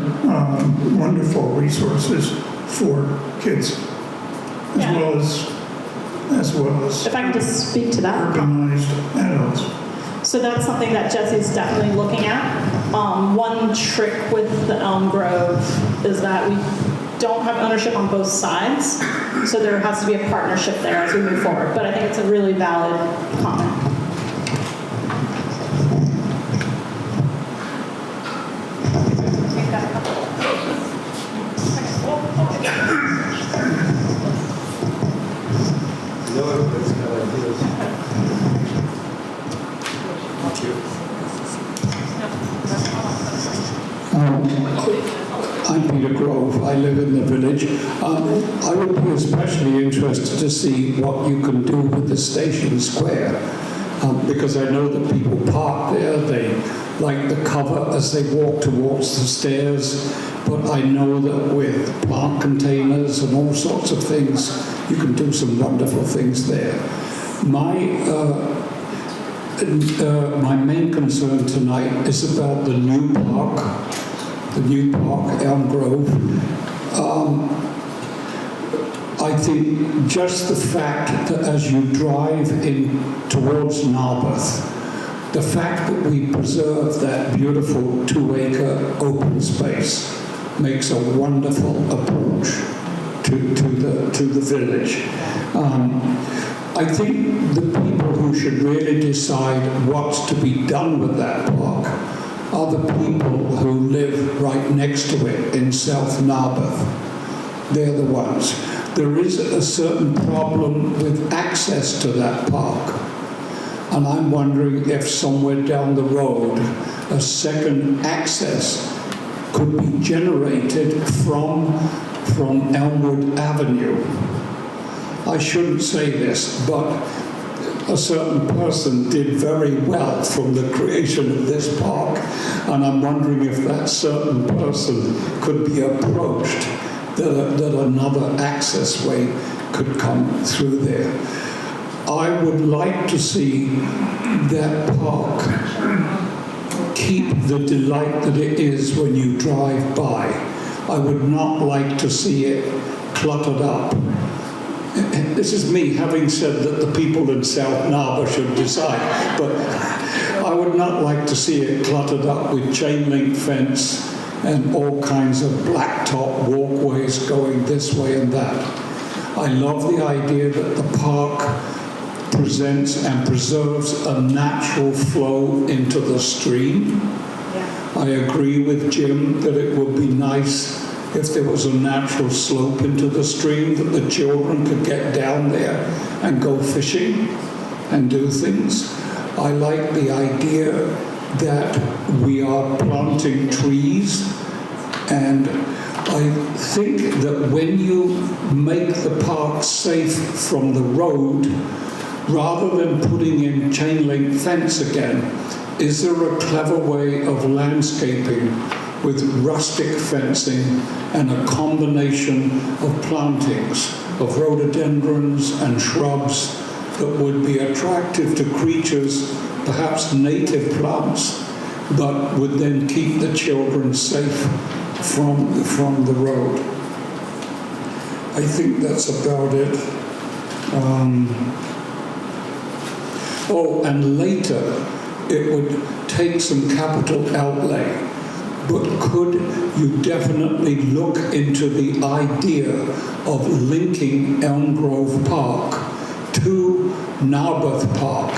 wonderful resources for kids, as well as If I could just speak to that. urbanized adults. So that's something that Jesse's definitely looking at. One trick with the Elm Grove is that we don't have ownership on both sides, so there has to be a partnership there as we move forward. But I think it's a really valid comment. No, everybody's got ideas. Thank you. I live in the village. I would be especially interested to see what you can do with the station square, because I know that people park there, they like the cover as they walk towards the stairs, but I know that with plant containers and all sorts of things, you can do some wonderful things there. My main concern tonight is about the new park, Elm Grove. I think just the fact that as you drive in towards Narberth, the fact that we preserve that beautiful 2-acre open space makes a wonderful approach to the village. I think the people who should really decide what's to be done with that park are the people who live right next to it in South Narberth. They're the ones. There is a certain problem with access to that park. And I'm wondering if somewhere down the road, a second access could be generated from Elmwood Avenue. I shouldn't say this, but a certain person did very well from the creation of this park, and I'm wondering if that certain person could be approached, that another access way could come through there. I would like to see that park keep the delight that it is when you drive by. I would not like to see it cluttered up. This is me having said that the people in South Narberth should decide, but I would not like to see it cluttered up with chain link fence and all kinds of blacktop walkways going this way and that. I love the idea that the park presents and preserves a natural flow into the stream. I agree with Jim that it would be nice if there was a natural slope into the stream that the children could get down there and go fishing and do things. I like the idea that we are planting trees, and I think that when you make the park safe from the road, rather than putting in chain link fence again, is there a clever way of landscaping with rustic fencing and a combination of plantings, of rhododendrons and shrubs that would be attractive to creatures, perhaps native plants, but would then keep the children safe from the road. I think that's about it. And later it would take some capital outlay, but could you definitely look into the idea of linking Elm Grove Park to Narberth Park?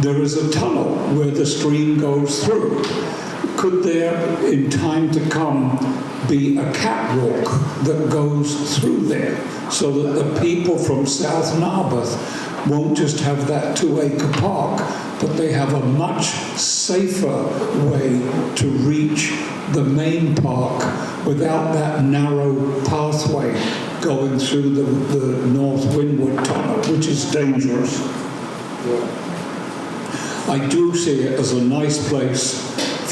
There is a tunnel where the stream goes through. Could there, in time to come, be a catwalk that goes through there so that the people from South Narberth won't just have that 2-acre park, but they have a much safer way to reach the main park without that narrow pathway going through the North Windward Tunnel, which is dangerous. I do see it as a nice place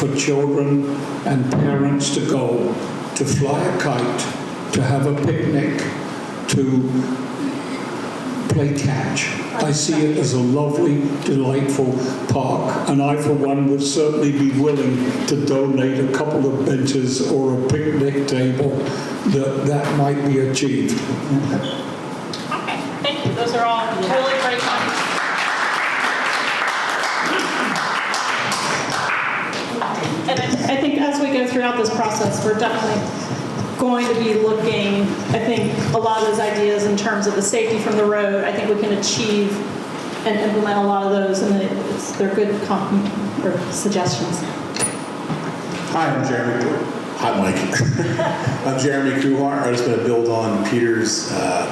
for children and parents to go, to fly a kite, to have a picnic, to play catch. I see it as a lovely, delightful park, and I, for one, would certainly be willing to donate a couple of benches or a picnic table that might be achieved. Okay, thank you. Those are all really great points. And I think as we go throughout this process, we're definitely going to be looking, I think, a lot of those ideas in terms of the safety from the road. I think we can achieve and implement a lot of those, and they're good suggestions. Hi, I'm Jeremy. Hi, Mike. I'm Jeremy Kuhar. I'm just going to build on Peter's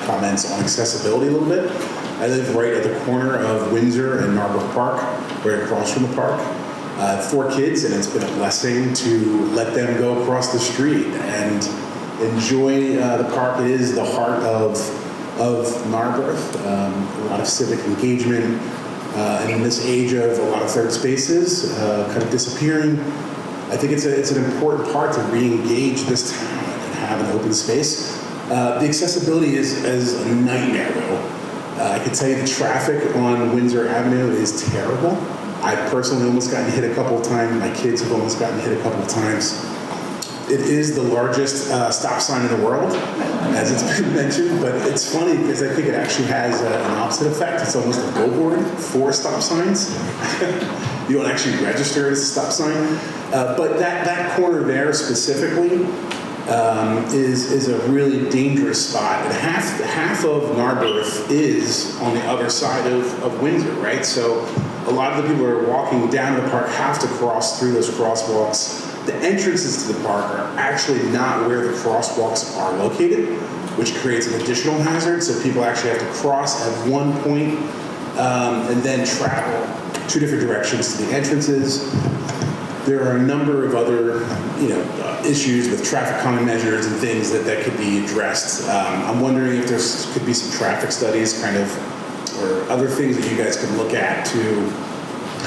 comments on accessibility a little bit. I live right at the corner of Windsor and Narberth Park, right across from the park. 4 kids, and it's been a blessing to let them go across the street and enjoy the park. It is the heart of Narberth. A lot of civic engagement, and in this age of a lot of third spaces kind of disappearing, I think it's an important part to re-engage this town and have an open space. The accessibility is a nightmare, though. I can tell you the traffic on Windsor Avenue is terrible. I've personally almost gotten hit a couple of times. My kids have almost gotten hit a couple of times. It is the largest stop sign in the world, as it's been mentioned, but it's funny because I think it actually has an opposite effect. It's almost a billboard for stop signs. You don't actually register as a stop sign. But that corner there specifically is a really dangerous spot. And half of Narberth is on the other side of Windsor, right? So a lot of the people who are walking down the park have to cross through those crosswalks. The entrances to the park are actually not where the crosswalks are located, which creates an additional hazard. So people actually have to cross at one point and then travel 2 different directions to the entrances. There are a number of other, issues with traffic calming measures and things that could be addressed. I'm wondering if there could be some traffic studies, or other things that you guys could look at to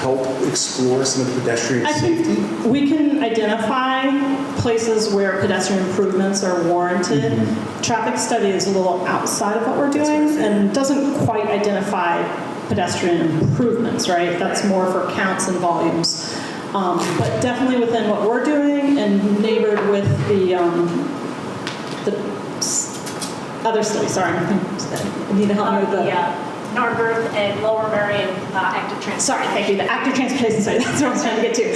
help explore some of the pedestrian I safety. think we can identify places where pedestrian improvements are warranted. Traffic study is a little outside of what we're doing and doesn't quite identify pedestrian improvements, right? That's more for counts and volumes. But definitely within what we're doing and neighbored with the other study. Sorry, I need to help me with the... Narberth and Lower Merion active transportation. Sorry, thank you. The active transportation study, that's what I was trying to get to.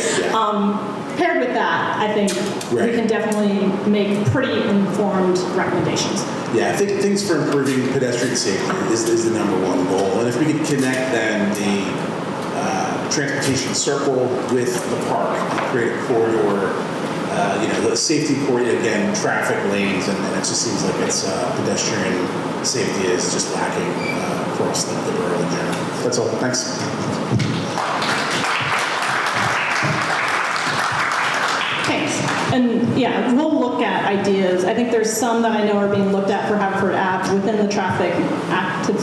Paired with that, I think we can definitely make pretty informed recommendations. Yeah, I think things for improving pedestrian safety is the number one goal. And if we could connect then the transportation circle with the park and create a corridor, the safety corridor, again, traffic lanes, and it just seems like it's pedestrian safety is just lacking across the borough in general. That's all. Thanks. Thanks. And yeah, we'll look at ideas. I think there's some that I know are being looked at for Haverford Ave within the traffic active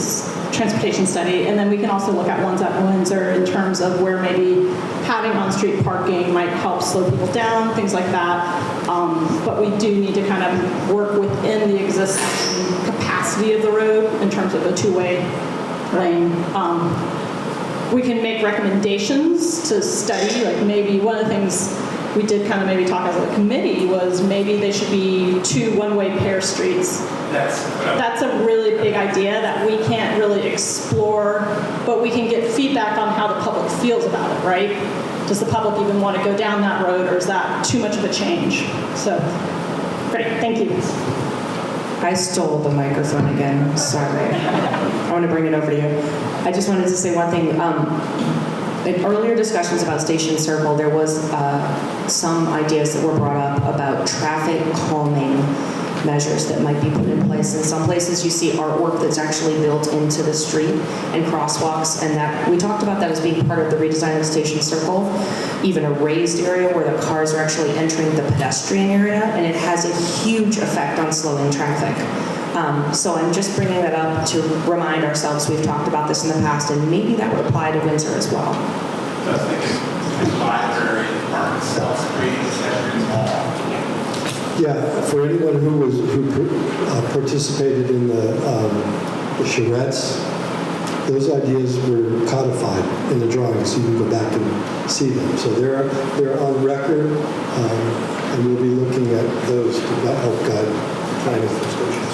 transportation study. And then we can also look at ones at Windsor in terms of where maybe having on-street parking might help slow people down, things like that. But we do need to kind of work within the existing capacity of the road in terms of a 2-way lane. We can make recommendations to study, like maybe one of the things we did kind of maybe talk as a committee was maybe they should be 2 one-way pair streets. That's a really big idea that we can't really explore, but we can get feedback on how the public feels about it, right? Does the public even want to go down that road, or is that too much of a change? So, great, thank you. I stole the microphone again, sorry. I want to bring it over to you. I just wanted to say one thing. In earlier discussions about Station Circle, there was some ideas that were brought up about traffic calming measures that might be put in place. In some places you see artwork that's actually built into the street and crosswalks, and that we talked about that as being part of the redesign of Station Circle, even a raised area where the cars are actually entering the pedestrian area, and it has a huge effect on slowing traffic. So I'm just bringing that up to remind ourselves we've talked about this in the past, and maybe that would apply to Windsor as well. I think it's library, park itself, creating pedestrians all. Yeah, for anyone who participated in the charrettes, those ideas were codified in the drawings, so you can go back and see them. So they're on record, and we'll be looking at those to help guide planning for stations.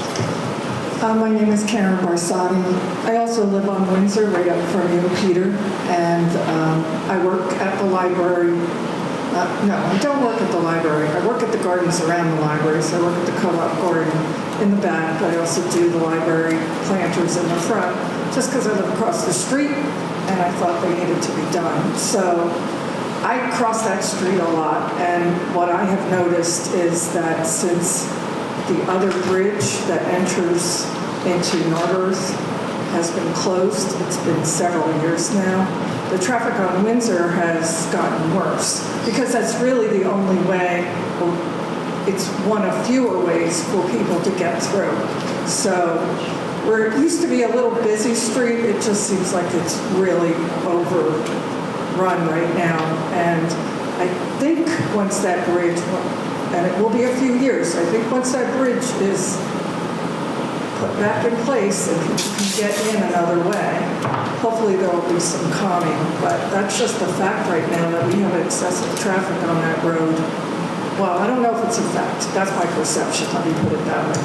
My name is Karen Barsati. I also live on Windsor, right up from you, Peter, and I work at the library. No, I don't work at the library. I work at the gardens around the library, so I work at the co-op garden in the back, but I also do the library planters in the front, just because I live across the street, and I thought they needed to be done. So I cross that street a lot, and what I have noticed is that since the other bridge that enters into Narberth has been closed, it's been several years now, the traffic on Windsor has gotten worse, because that's really the only way, or it's one of fewer ways for people to get through. So where it used to be a little busy street, it just seems like it's really overrun right now. And I think once that bridge, and it will be a few years, I think once that bridge is put back in place and people can get in another way, hopefully there will be some calming. But that's just the fact right now that we have excessive traffic on that road. Well, I don't know if it's a fact. That's my perception. Let me put it that way.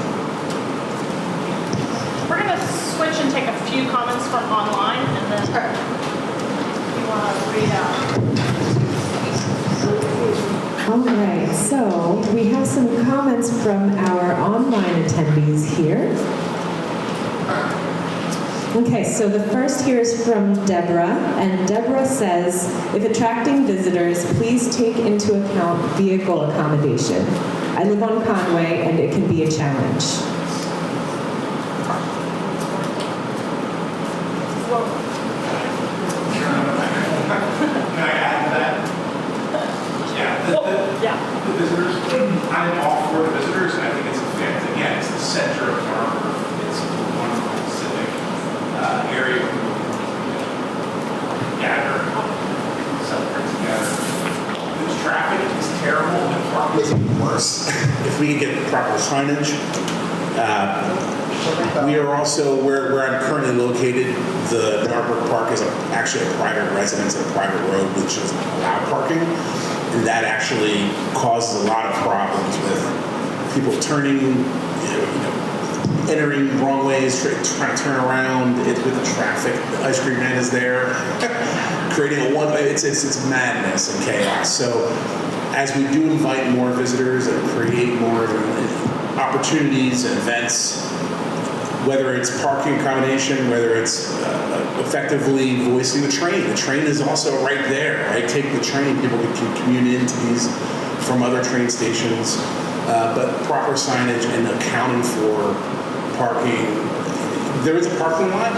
We're going to switch and take a few comments from online, and then you want to read out. All right, so we have some comments from our online attendees here. Okay, so the first here is from Deborah, and Deborah says, if attracting visitors, please take into account vehicle accommodation. I live on Conway, and it can be a challenge. Can I add to that? Yeah. The visitors, I'm all for the visitors, and I think it's a fit. Again, it's the center of Narberth. It's a wonderful civic area where people gather, celebrate together. The traffic is terrible, and parking is worse. If we can get proper signage, we are also, where I'm currently located, the Narberth Park is actually a private residence and a private road, which is allowed parking. And that actually causes a lot of problems with people turning, entering wrong ways, trying to turn around with the traffic. The ice cream man is there, creating a one-way. It's madness and chaos. So as we do invite more visitors and create more opportunities and events, whether it's parking accommodation, whether it's effectively voicing the train. The train is also right there, right? Take the train, people can commute into these from other train stations, but proper signage and accounting for parking. There is a parking lot.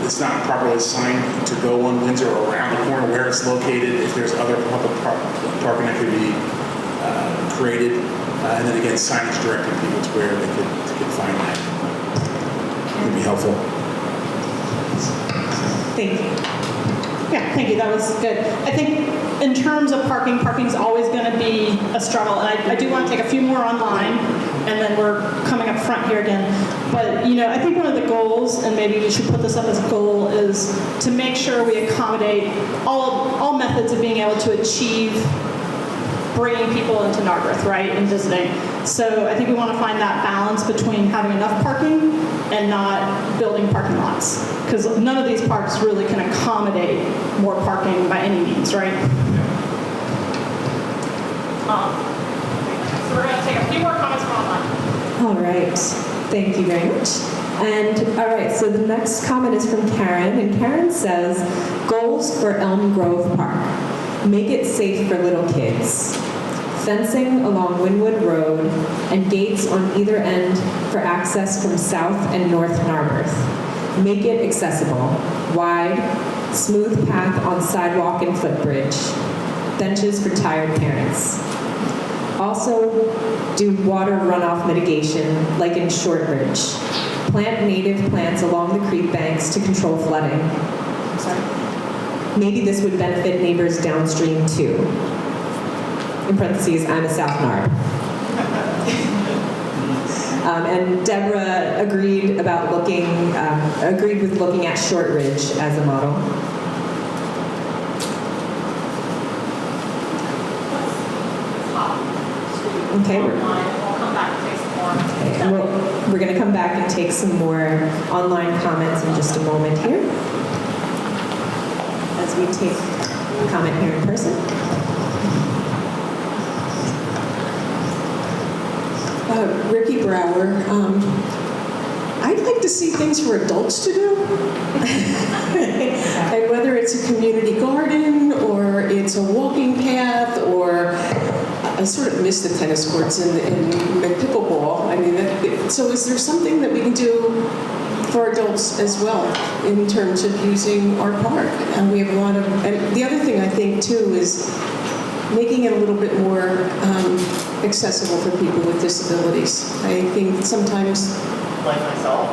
It's not properly signed to go on Windsor or around the corner where it's located. If there's other public parking that could be created, and then again, signage directing people to where they could find that. Would be helpful. Thank you. Yeah, thank you. That was good. I think in terms of parking, parking's always going to be a struggle. And I do want to take a few more online, and then we're coming up front here again. But, I think one of the goals, and maybe we should put this up as a goal, is to make sure we accommodate all methods of being able to achieve bringing people into Narberth, right, and visiting. So I think we want to find that balance between having enough parking and not building parking lots, because none of these parks really can accommodate more parking by any means, right? So we're going to take a few more comments from online. All right, thank you very much. And all right, so the next comment is from Karen, and Karen says, goals for Elm Grove Park. Make it safe for little kids. Fencing along Wynwood Road and gates on either end for access from South and North Narberth. Make it accessible. Wide, smooth path on sidewalk and footbridge. Benches for tired parents. Also, do water runoff mitigation like in Shortridge. Plant native plants along the creek banks to control flooding. I'm sorry. Maybe this would benefit neighbors downstream too. In parentheses, I'm a South Narb. And Deborah agreed with looking at Shortridge as a model. Okay, we're going to come back and take some more online comments in just a moment here, as we take a comment here in person. Ricky Brower. I'd like to see things for adults to do. And whether it's a community garden or it's a walking path, or I sort of miss the tennis courts and pickleball. I mean, so is there something that we can do for adults as well in terms of using our park. And we have a lot of, and the other thing I think too is making it a little bit more accessible for people with disabilities. I think sometimes Like myself?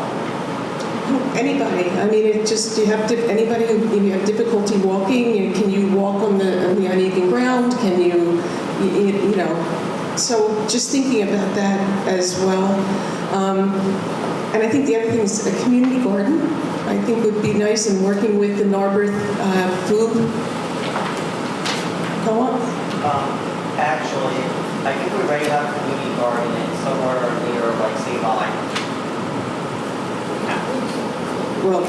anybody. I mean, it just you have anybody who you have difficulty walking. Can you walk on the uneven ground? Can you know? So just thinking about that as well. And I think the other thing is a community garden. I think would be nice, and working with the Narberth food co-op. Actually, I think we already have a community garden in somewhere near like St. Mine. Well,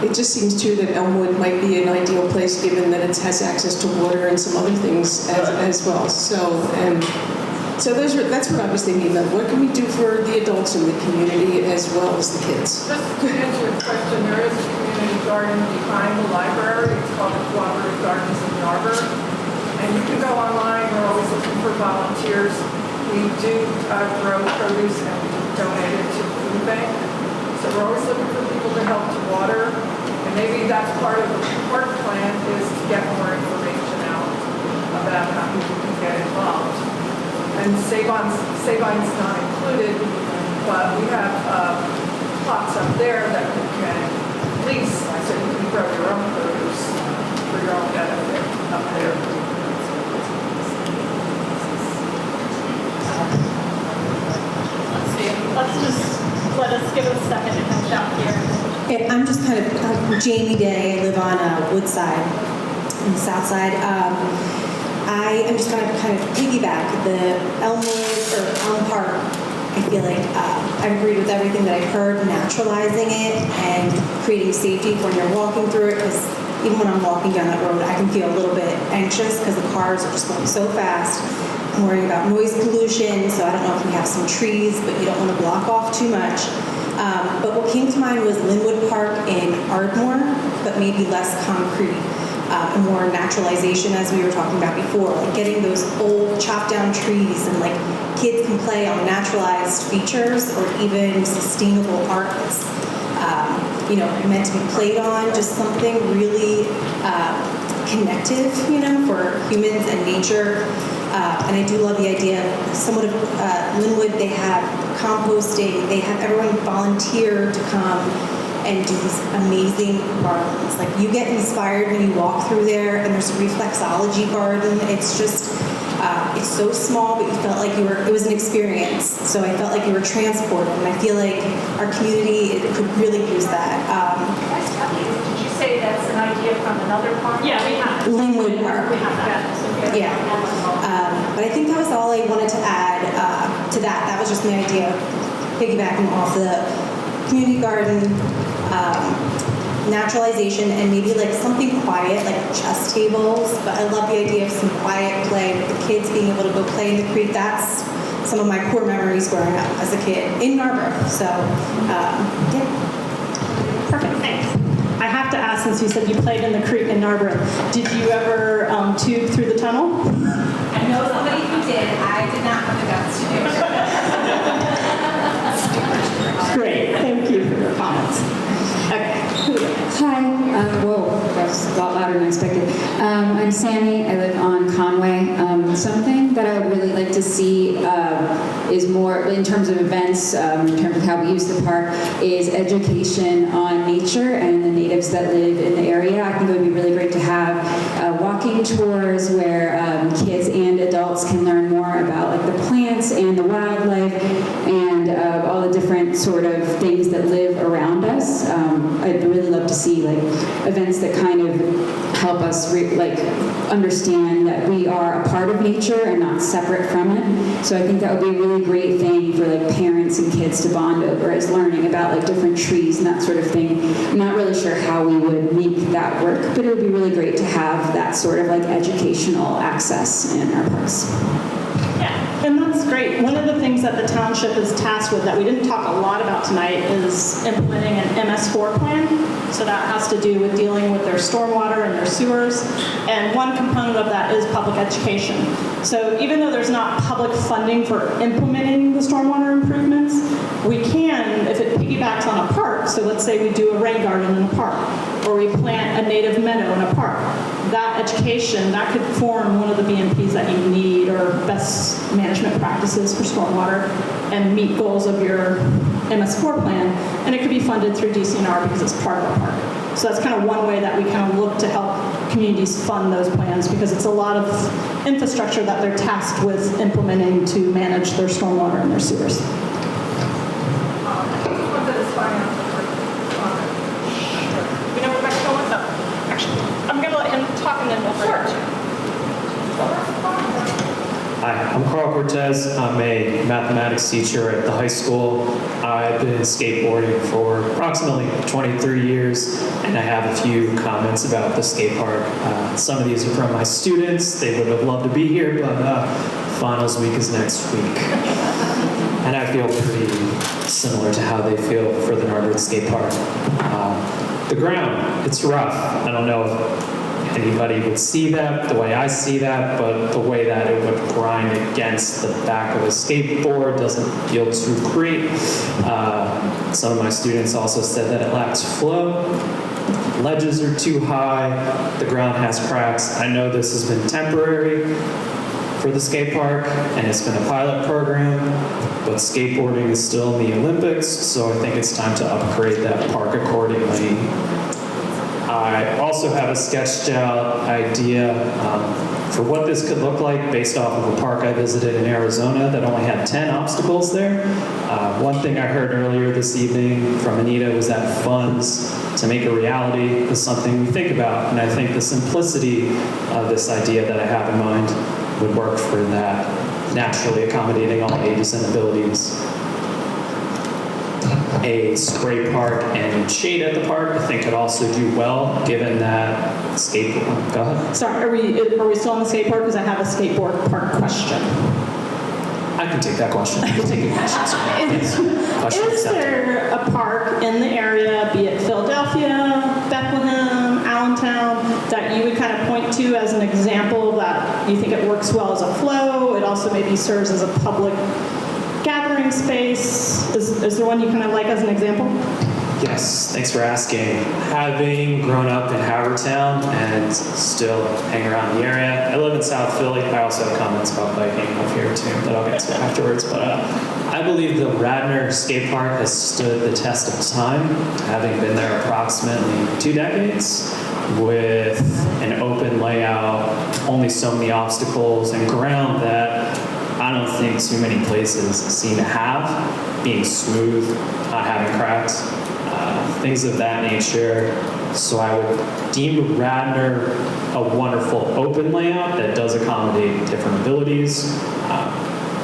it just seems too that Elmwood might be an ideal place, given that it has access to water and some other things as well. So that's what I was thinking about. What can we do for the adults in the community as well as the kids? Just to answer your question, there is a community garden behind the library. It's called the Cooperative Gardens of Narberth. And you can go online. We're always looking for volunteers. We do grow produce and we donate it to the food bank. So we're always looking for people to help to water. And maybe that's part of the work plan is to get more information out about how people can get involved. And Savine's not included, but we have plots up there that you can lease, so you can grow your own produce for your own benefit up there. Let's see. Let us give it a second to finish out here. I'm just I'm Jamie Day. I live on Woodside, on the south side. I am just going to kind of piggyback the Elmwood or Elm Park. I feel like I agreed with everything that I've heard, naturalizing it and creating safety when you're walking through it. Because even when I'm walking down that road, I can feel a little bit anxious because the cars are just going so fast. I'm worrying about noise pollution, so I don't know if we have some trees, but you don't want to block off too much. But what came to mind was Linwood Park in Ardmore, but maybe less concrete. More naturalization, as we were talking about before, like getting those old chopped down trees and like kids can play on naturalized features or even sustainable art that's meant to be played on, just something really connective, for humans and nature. And I do love the idea of somewhat of Linwood. They have composting, they have everyone volunteer to come and do these amazing gardens. Like you get inspired when you walk through there, and there's a reflexology garden. It's just, it's so small, but you felt like it was an experience. So I felt like you were transported, and I feel like our community could really use that. Did you say that's an idea from another park? Yeah, we have. Linwood Park. We have that. Yeah. But I think that was all I wanted to add to that. That was just my idea, piggybacking off the community garden, naturalization, and maybe like something quiet, like chess tables. But I love the idea of some quiet play with the kids being able to go play in the creek. That's some of my core memories growing up as a kid in Narberth. So, yeah. Perfect, thanks. I have to ask, since you said you played in the creek in Narberth, did you ever tube through the tunnel? I know somebody who did. I did not have the guts to do it. Great, thank you for your comments. Okay. Hi, that was a lot louder than I expected. I'm Sammy, I live on Conway. Something that I would really like to see is more, in terms of events, in terms of how we use the park, is education on nature and the natives that live in the area. I think it would be really great to have walking tours where kids and adults can learn more about like the plants and the wildlife and all the different sort of things that live around us. I'd really love to see like events that kind of help us understand that we are a part of nature and not separate from it. So I think that would be a really great thing for like parents and kids to bond over, is learning about like different trees and that sort of thing. I'm not really sure how we would make that work, but it would be really great to have that sort of like educational access in our parks. Yeah. And that's great. One of the things that the township is tasked with that we didn't talk a lot about tonight is implementing an MS4 plan. So that has to do with dealing with their stormwater and their sewers. And one component of that is public education. So even though there's not public funding for implementing the stormwater improvements, we can, if it piggybacks on a park, so let's say we do a rain garden in a park, or we plant a native meadow in a park, that education, that could form one of the BMPs that you need, or best management practices for stormwater, and meet goals of your MS4 plan. And it could be funded through DCNR because it's part of a park. So that's kind of one way that we kind of look to help communities fund those plans, because it's a lot of infrastructure that they're tasked with implementing to manage their stormwater and their sewers. You know where Rebecca's going with that? Actually, I'm going to let him talk and then we'll figure it out. Hi, I'm Carl Cortez. I'm a mathematics teacher at the high school. I've been skateboarding for approximately 23 years, and I have a few comments about the skate park. Some of these are from my students. They would have loved to be here, but finals week is next week. And I feel pretty similar to how they feel for the Narberth skate park. The ground, it's rough. I don't know if anybody would see that the way I see that, but the way that it would grind against the back of a skateboard doesn't feel too great. Some of my students also said that it lacks flow. Ledges are too high. The ground has cracks. I know this has been temporary for the skate park, and it's been a pilot program, but skateboarding is still in the Olympics, so I think it's time to upgrade that park accordingly. I also have a sketched out idea for what this could look like based off of a park I visited in Arizona that only had 10 obstacles there. One thing I heard earlier this evening from Anita was that funds to make a reality is something we think about, and I think the simplicity of this idea that I have in mind would work for that, naturally accommodating all ages and abilities. A spray park and shade at the park, I think, could also do well, given that skateboard. Go ahead. Sorry, are we still on the skateboard? Because I have a skateboard park question. I can take that question. We'll take your questions. Is there a park in the area, be it Philadelphia, Bethlehem, Allentown, that you would kind of point to as an example that you think it works well as a flow? It also maybe serves as a public gathering space. Is there one you kind of like as an example? Yes, thanks for asking. Having grown up in Havertown and still hang around the area, I live in South Philly. I also have comments about biking up here too that I'll get to afterwards. But I believe the Radnor Skate Park has stood the test of time, having been there approximately 2 decades, with an open layout, only so many obstacles, and ground that I don't think too many places seem to have, being smooth, not having cracks, things of that nature. So I would deem Radnor a wonderful open layout that does accommodate different abilities.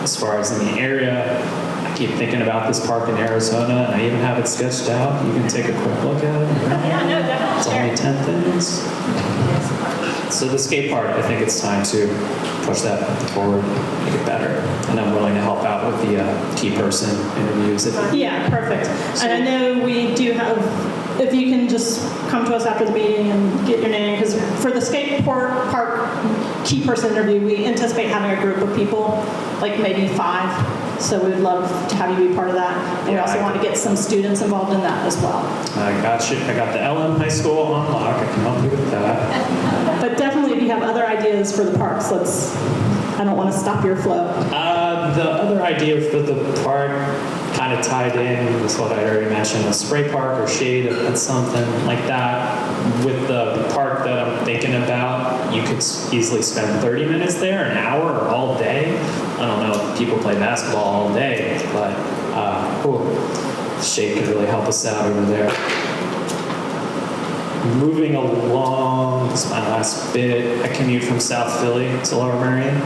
As far as in the area, I keep thinking about this park in Arizona, and I even have it sketched out. You can take a quick look at it. Yeah, no, definitely. It's only 10 things. So the skate park, I think it's time to push that forward, make it better. And I'm willing to help out with the key person interviews. Yeah, perfect. And I know we do have, if you can just come to us after the meeting and get your name, because for the skate park key person interview, we anticipate having a group of people, like maybe 5. So we'd love to have you be part of that. And we also want to get some students involved in that as well. I got you. I got the LM High School on lock. I can help you with that. But definitely if you have other ideas for the parks, I don't want to stop your flow. The other idea for the park kind of tied in with what I already mentioned, a spray park or shade, if that's something like that. With the park that I'm thinking about, you could easily spend 30 minutes there, an hour, or all day. I don't know if people play basketball all day, but shade could really help us out over there. Moving along, this is my last bit. I commute from South Philly to Lower Merion,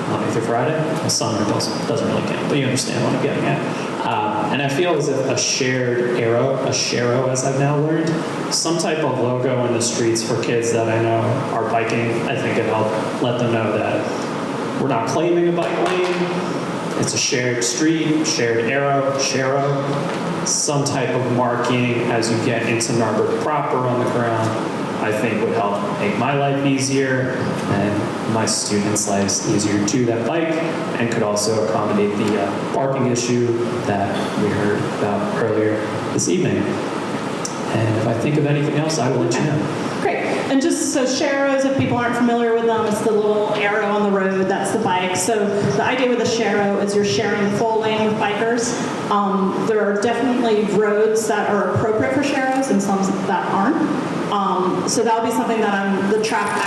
Monday through Friday. The summer doesn't really count, but you understand what I'm getting at. And I feel as if a shared arrow, a Shero as I've now learned, some type of logo in the streets for kids that I know are biking, I think it'll help let them know that we're not claiming a bike lane. It's a shared street, shared arrow, some type of marking as you get into Narberth proper on the ground, I think would help make my life easier and my students' lives easier too that bike, and could also accommodate the parking issue that we heard about earlier this evening. And if I think of anything else, I will let you know. Great. And just so Sharrows, if people aren't familiar with them, it's the little arrow on the road, that's the bike. So the idea with a Sharrow is you're sharing the full lane with bikers. There are definitely roads that are appropriate for Sharrows and some that aren't. So that'll be something that the traffic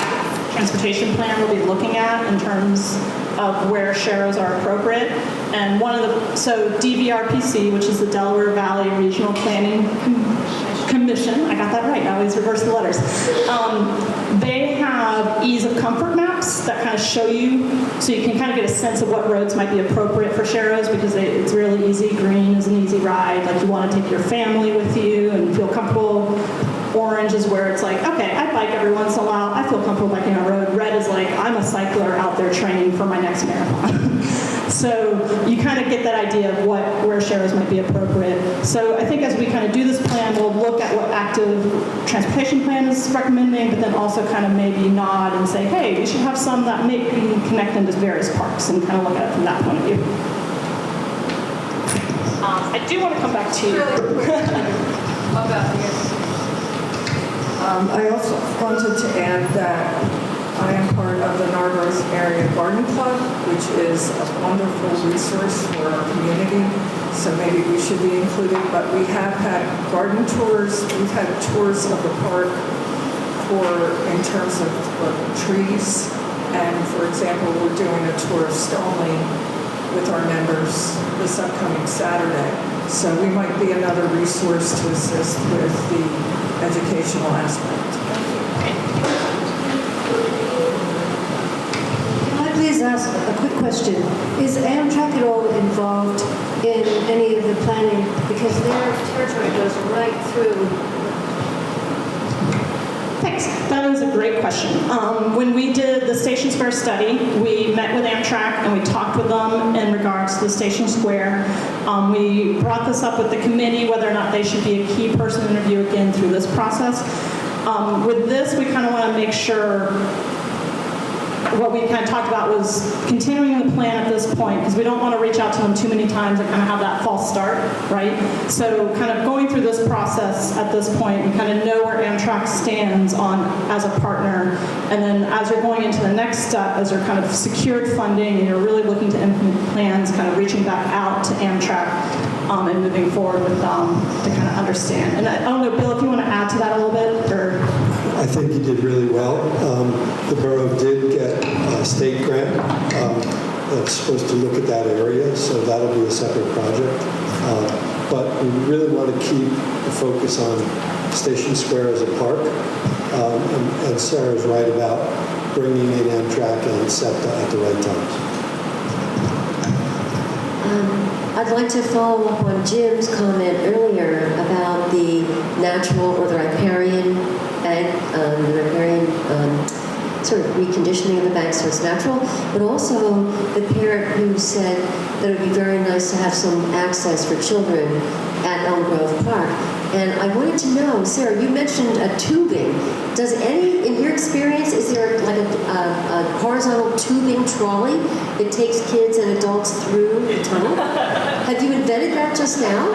transportation plan will be looking at in terms of where Sharrows are appropriate. And so DVRPC, which is the Delaware Valley Regional Planning Commission, I got that right, I always reverse the letters. They have ease of comfort maps that kind of show you, so you can kind of get a sense of what roads might be appropriate for Sharrows, because it's really easy. Green is an easy ride, like you want to take your family with you and feel comfortable. Orange is where it's like, okay, I bike every once in a while, I feel comfortable biking on a road. Red is like, I'm a cycler out there training for my next marathon. So you kind of get that idea of where Sharrows might be appropriate. So I think as we kind of do this plan, we'll look at what active transportation plan is recommending, but then also kind of maybe nod and say, hey, we should have some that maybe connect them to various parks, and kind of look at it from that point of view. I do want to come back to you. I also wanted to add that I am part of the Narberth Area Garden Club, which is a wonderful resource for our community, so maybe we should be included. But we have had garden tours, we've had tours of the park in terms of trees, and for example, we're doing a tour of Stoneleigh with our members this upcoming Saturday. So we might be another resource to assist with the educational aspect. Can I please ask a quick question? Is Amtrak at all involved in any of the planning? Because their territory goes right through. Thanks. That is a great question. When we did the Station Square study, we met with Amtrak and we talked with them in regards to the Station Square. We brought this up with the committee, whether or not they should be a key person interview again through this process. With this, we kind of want to make sure what we kind of talked about was continuing the plan at this point, because we don't want to reach out to them too many times and kind of have that false start, right? So kind of going through this process at this point, we kind of know where Amtrak stands as a partner, and then as you're going into the next step, as you're kind of secured funding and you're really looking to implement plans, kind of reaching back out to Amtrak and moving forward with them to kind of understand. And I don't know, Bill, if you want to add to that a little bit, or? I think you did really well. The borough did get a state grant that's supposed to look at that area, so that'll be a separate project. But we really want to keep the focus on Station Square as a park. And Sarah's right about bringing in Amtrak and SEPTA at the right times. I'd like to follow up on Jim's comment earlier about the natural or the riparian bank, sort of reconditioning of the bank so it's natural, but also the parent who said that it would be very nice to have some access for children at Elm Grove Park. And I wanted to know, Sarah, you mentioned a tubing. Does in your experience, is there like a horizontal tubing trolley that takes kids and adults through the tunnel? Have you invented that just now?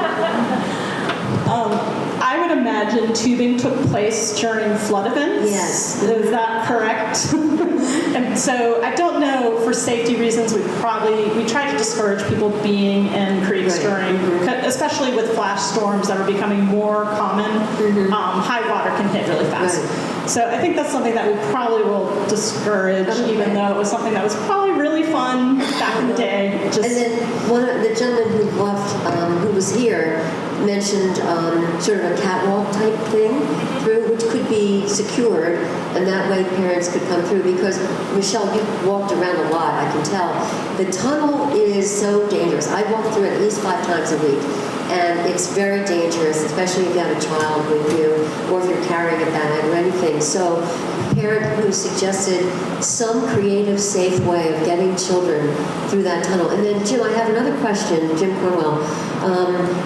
I would imagine tubing took place during flood events. Yes. Is that correct? And so I don't know, for safety reasons, we try to discourage people being in creeks during, especially with flash storms that are becoming more common. High water can hit really fast. So I think that's something that we probably will discourage, even though it was something that was probably really fun back in the day. And then one of the gentleman who left, who was here, mentioned sort of a catwalk type thing through, which could be secured, and that way parents could come through. Because Michelle, you walked around a lot, I can tell. The tunnel is so dangerous. I walk through it at least 5 times a week, and it's very dangerous, especially if you have a child with you, or if you're carrying a bag or anything. So a parent who suggested some creative, safe way of getting children through that tunnel. And then, Jim, I have another question, Jim Cornwell.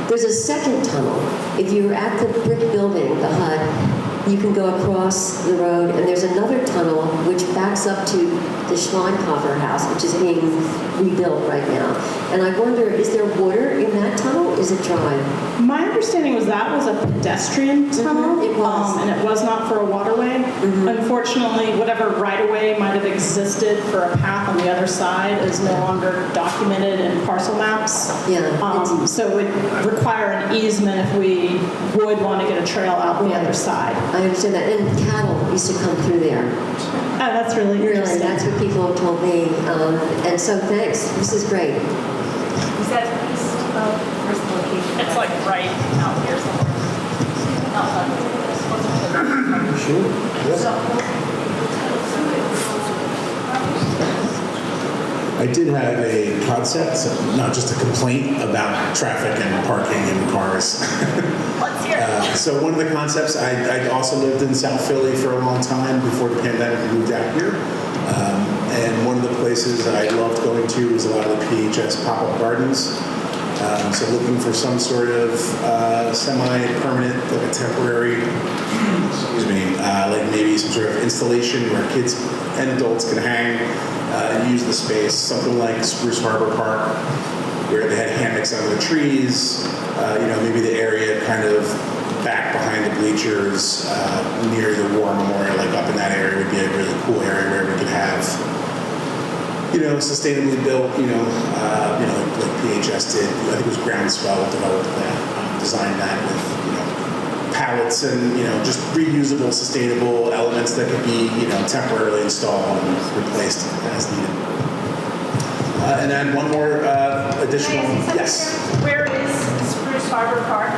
There's a second tunnel. If you're at the brick building, the hut, you can go across the road, and there's another tunnel which backs up to the Schleinkoffer house, which is being rebuilt right now. And I wonder, is there water in that tunnel? Is it dry? My understanding was that was a pedestrian tunnel. It was. And it was not for a waterway. Unfortunately, whatever right-of-way might have existed for a path on the other side is no longer documented in parcel maps. Yeah. So it would require an easement if we would want to get a trail out the other side. I understand that. And cattle used to come through there. Oh, that's really interesting. That's what people have told me. And so thanks. This is great. Is that east of, where's the location? It's like right out here somewhere. I did have a concept, not just a complaint about traffic and parking and cars. Let's hear it. So one of the concepts, I also lived in South Philly for a long time before the pandemic and moved out here. And one of the places I loved going to was a lot of the PHS pop-up gardens. So looking for some sort of semi-permanent, like a temporary, like maybe some sort of installation where kids and adults can hang and use the space. Something like Spruce Harbor Park, where they had hammocks under the trees. Maybe the area kind of back behind the bleachers near the War Memorial, like up in that area would be a really cool area where we could have sustainably built, like PHS did. I think it was Groundswell developed that, designed that with, pallets and, just reusable, sustainable elements that could be, temporarily installed and replaced as needed. And then one more additional, yes. Where is Spruce Harbor Park?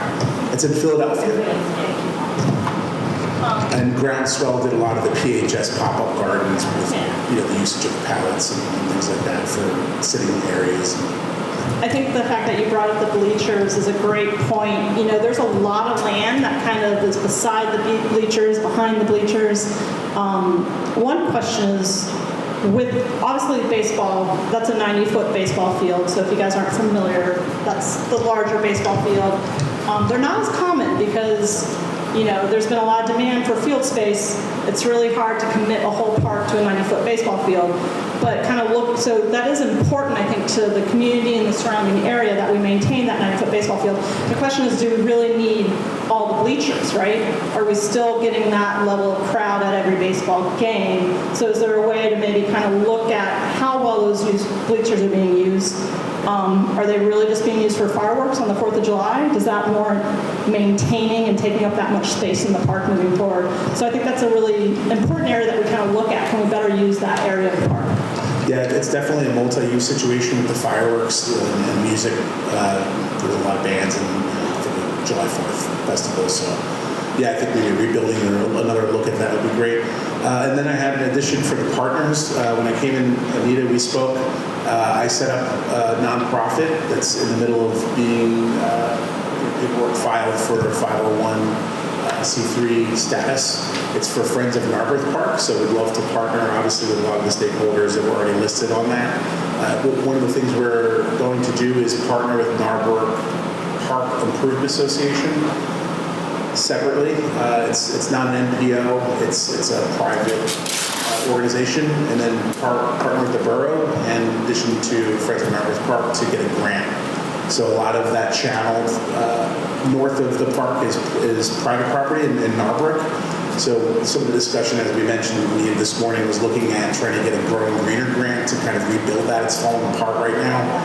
It's in Philadelphia. And Groundswell did a lot of the PHS pop-up gardens with, the usage of pallets and things like that for sitting areas. I think the fact that you brought up the bleachers is a great point. There's a lot of land that kind of is beside the bleachers, behind the bleachers. One question is, with obviously baseball, that's a 90-foot baseball field. So if you guys aren't familiar, that's the larger baseball field. They're not as common because there's been a lot of demand for field space. It's really hard to commit a whole park to a 90-foot baseball field. But so that is important, I think, to the community and the surrounding area that we maintain that 90-foot baseball field. The question is, do we really need all the bleachers, right? Are we still getting that level of crowd at every baseball game? So is there a way to maybe kind of look at how well those bleachers are being used? Are they really just being used for fireworks on the 4th of July? Does that warrant maintaining and taking up that much space in the park moving forward? So I think that's a really important area that we kind of look at. Can we better use that area of the park? Yeah, it's definitely a multi-use situation with the fireworks and music. There's a lot of bands and for the July 4th festival. So yeah, I think maybe rebuilding or another look at that would be great. And then I had an addition for the partners. When I came in, Anita, we spoke. I set up a nonprofit that's in the middle of being paperwork filed for 501c3 status. It's for Friends of Narberth Park, so we'd love to partner, obviously, with a lot of the stakeholders that were already listed on that. One of the things we're going to do is partner with Narberth Park Improvement Association separately. It's not an NPO, it's a private organization, and then partner with the borough, and in addition to Friends of Narberth Park, to get a grant. So a lot of that channel north of the park is private property in Narbrook. So some of the discussion, as we mentioned this morning, was looking at trying to get a Growing Greener grant to kind of rebuild that. It's falling apart right now.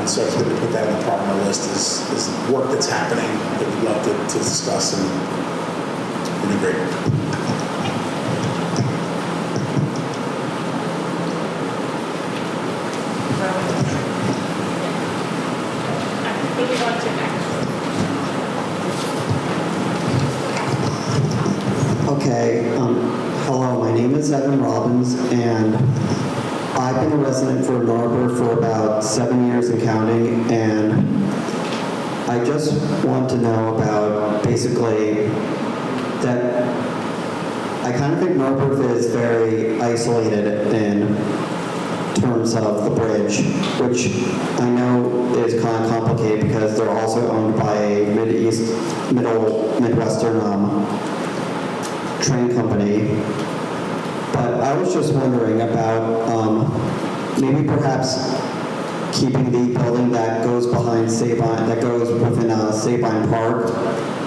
So I was going to put that on the partner list as work that's happening that we'd love to discuss and integrate. Okay, hello, my name is Evan Robbins, and I've been a resident for Narberth for about 7 years and counting, and I just want to know about basically that I kind of think Narberth is very isolated in terms of the bridge, which I know is kind of complicated because they're also owned by a Midwestern train company. But I was just wondering about maybe perhaps keeping the building that goes behind Sabine, that goes within Sabine Park,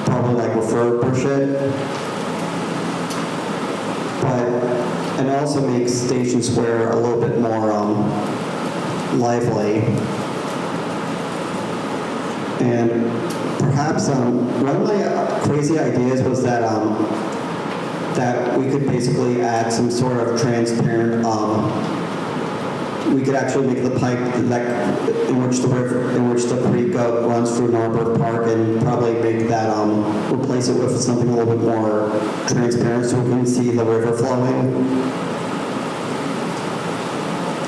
probably like refurbish it. And also make Station Square a little bit more lively. And perhaps one of my crazy ideas was that that we could basically add some sort of transparent. We could actually make the pipe that in which the creek runs through Narberth Park, and probably make that replace it with something a little bit more transparent so we can see the river flowing.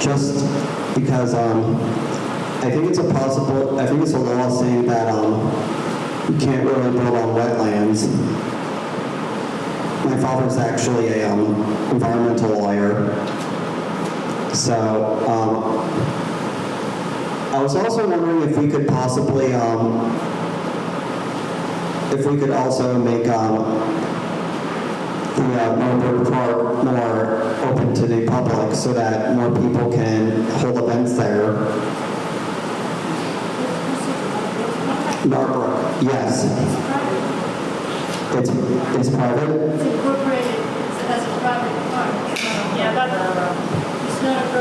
Just because I think it's a law saying that you can't really build on wetlands. My father's actually a environmental lawyer. So, I was also wondering if we could possibly, if we could also make the Narberth Park more open to the public so that more people can hold events there. Narberth, yes. It's private? It's incorporated as a private park. Yeah,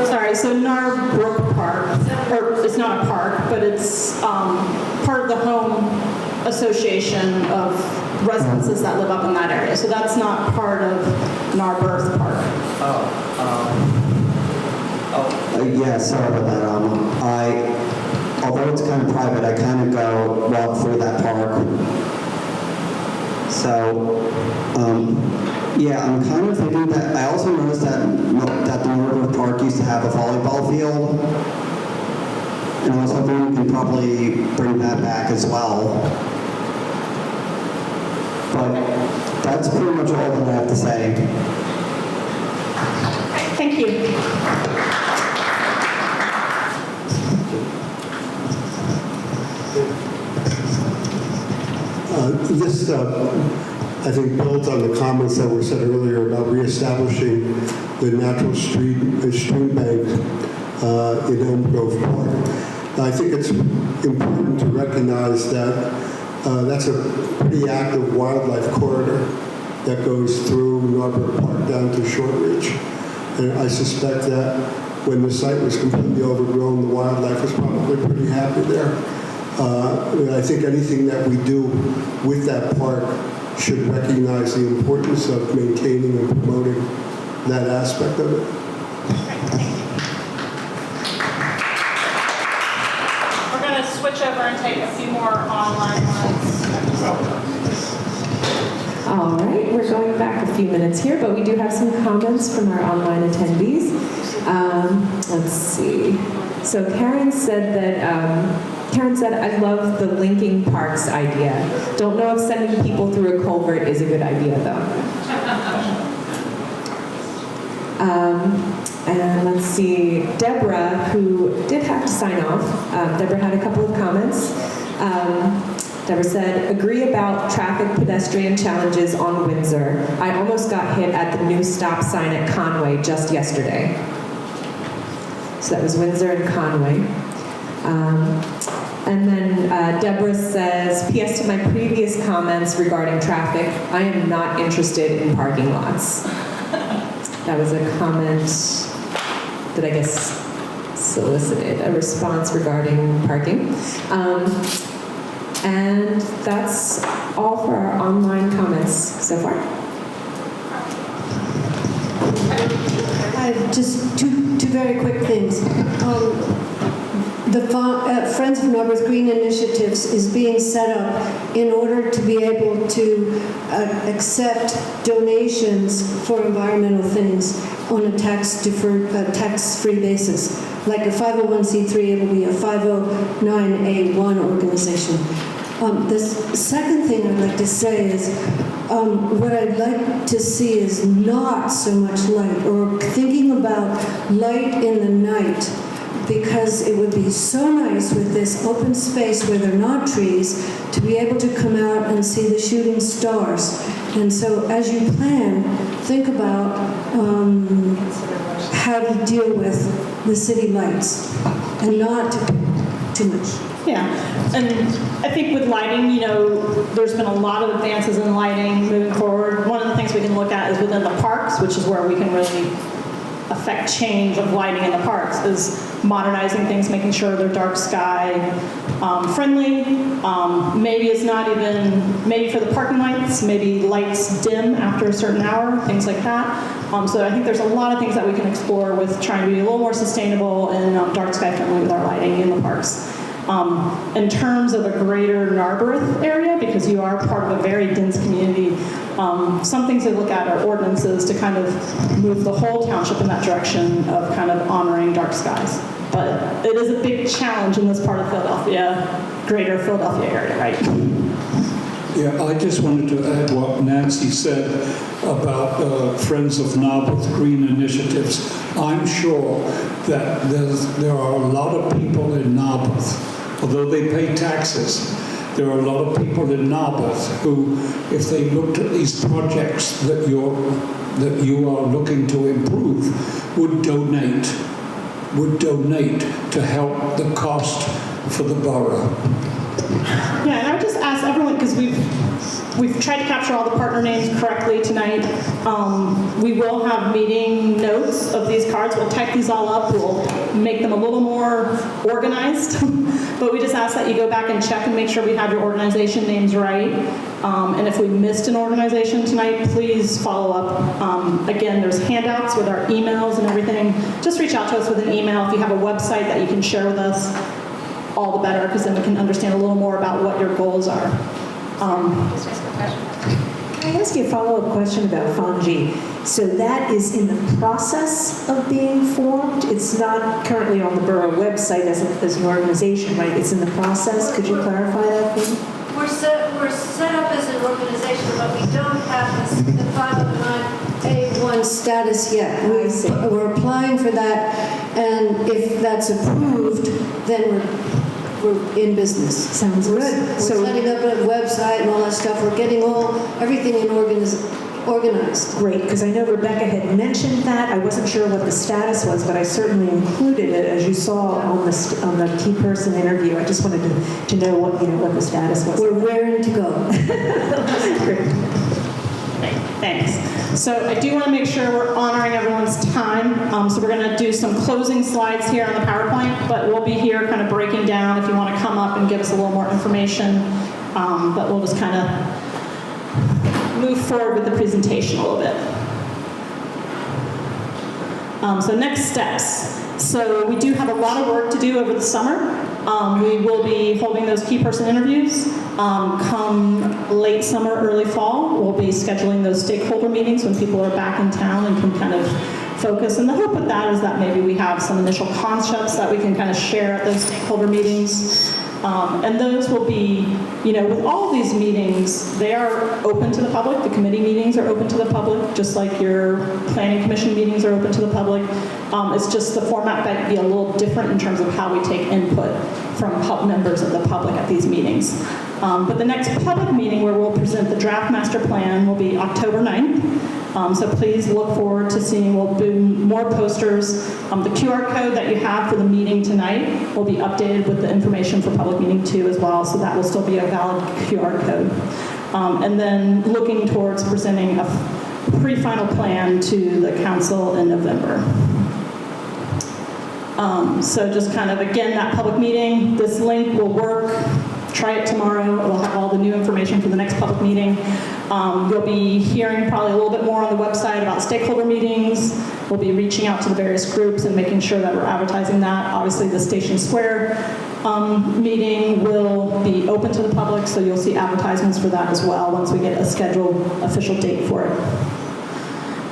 sorry, so Narbrook Park, or it's not a park, but it's part of the home association of residences that live up in that area. So that's not part of Narberth Park. Yeah, sorry about that. Although it's kind of private, I kind of walk through that park. So, yeah, I'm kind of thinking that, I also noticed that the Narberth Park used to have a volleyball field, and I was hoping we can probably bring that back as well. But that's pretty much all that I have to say. Thank you. This, I think, builds on the comments that were said earlier about reestablishing the natural stream bank in Elm Grove Park. I think it's important to recognize that that's a pretty active wildlife corridor that goes through Narberth Park down to Shortridge. And I suspect that when the site was completely overgrown, the wildlife was probably pretty happy there. I think anything that we do with that park should recognize the importance of maintaining and promoting that aspect of it. We're going to switch over and take a few more online ones. All right, we're going back a few minutes here, but we do have some comments from our online attendees. Let's see. So Karen said, I love the linking parks idea. Don't know if sending people through a culvert is a good idea, though. And let's see, Deborah, who did have to sign off, Deborah had a couple of comments. Deborah said, agree about traffic pedestrian challenges on Windsor. I almost got hit at the new stop sign at Conway just yesterday. So that was Windsor and Conway. And then Deborah says, P.S. to my previous comments regarding traffic, I am not interested in parking lots. That was a comment that I guess solicited a response regarding parking. And that's all for our online comments so far. I have just two very quick things. The Friends of Narberth Green Initiatives is being set up in order to be able to accept donations for environmental things on a tax-free basis. Like a 501c3, it will be a 509A1 organization. Second thing I'd like to say is what I'd like to see is not so much light, or thinking about light in the night, because it would be so nice with this open space where there are not trees to be able to come out and see the shooting stars. And so as you plan, think about how to deal with the city lights and not too much. Yeah, and I think with lighting, you know, there's been a lot of advances in lighting moving forward. One of the things we can look at is within the parks, which is where we can really affect change of lighting in the parks, is modernizing things, making sure they're dark sky friendly. Maybe it's not even, maybe for the parking lights, maybe lights dim after a certain hour, things like that. So I think there's a lot of things that we can explore with trying to be a little more sustainable and dark sky friendly with our lighting in the parks. In terms of a greater Narberth area, because you are part of a very dense community, some things to look at are ordinances to kind of move the whole township in that direction of kind of honoring dark skies. But it is a big challenge in this part of Philadelphia, greater Philadelphia area, right? Yeah, I just wanted to add what Nancy said about Friends of Narberth Green initiatives. I'm sure that there are a lot of people in Narberth, although they pay taxes, there are a lot of people in Narberth who, if they looked at these projects that you are looking to improve, would donate to help the cost for the borough. Yeah, and I would just ask everyone, because we've tried to capture all the partner names correctly tonight. We will have meeting notes of these cards. We'll type these all up. We'll make them a little more organized. But we just ask that you go back and check and make sure we have your organization names right. And if we missed an organization tonight, please follow up. Again, there's handouts with our emails and everything. Just reach out to us with an email. If you have a website that you can share with us, all the better, because then we can understand a little more about what your goals are. Can I ask you a follow-up question about Fungi? So that is in the process of being formed? It's not currently on the borough website as an organization, right? It's in the process? Could you clarify that, please? We're set up as an organization, but we don't have the 509A1 status yet. We're applying for that, and if that's approved, then we're in business. Sounds good. We're setting up a website and all that stuff. We're getting everything organized. Great, because I know Rebecca had mentioned that. I wasn't sure what the status was, but I certainly included it, as you saw on the key person interview. I just wanted to know what the status was. We're raring to go. Great. Thanks. So I do want to make sure we're honoring everyone's time. So we're going to do some closing slides here on the PowerPoint, but we'll be here kind of breaking down if you want to come up and give us a little more information. But we'll just kind of move forward with the presentation a little bit. So next steps. So we do have a lot of work to do over the summer. We will be holding those key person interviews. Come late summer, early fall, we'll be scheduling those stakeholder meetings when people are back in town and can kind of focus. And the hope with that is that maybe we have some initial concepts that we can kind of share at those stakeholder meetings. And those will be, with all these meetings, they are open to the public. The committee meetings are open to the public, just like your planning commission meetings are open to the public. It's just the format might be a little different in terms of how we take input from members of the public at these meetings. But the next public meeting where we'll present the draft master plan will be October 9th. So please look forward to seeing, we'll do more posters. The QR code that you have for the meeting tonight will be updated with the information for public meeting 2 as well, so that will still be a valid QR code. And then looking towards presenting a pre-final plan to the council in November. So just kind of, again, that public meeting, this link will work. Try it tomorrow. We'll have all the new information for the next public meeting. You'll be hearing probably a little bit more on the website about stakeholder meetings. We'll be reaching out to the various groups and making sure that we're advertising that. Obviously, the Station Square meeting will be open to the public, so you'll see advertisements for that as well once we get a scheduled official date for it.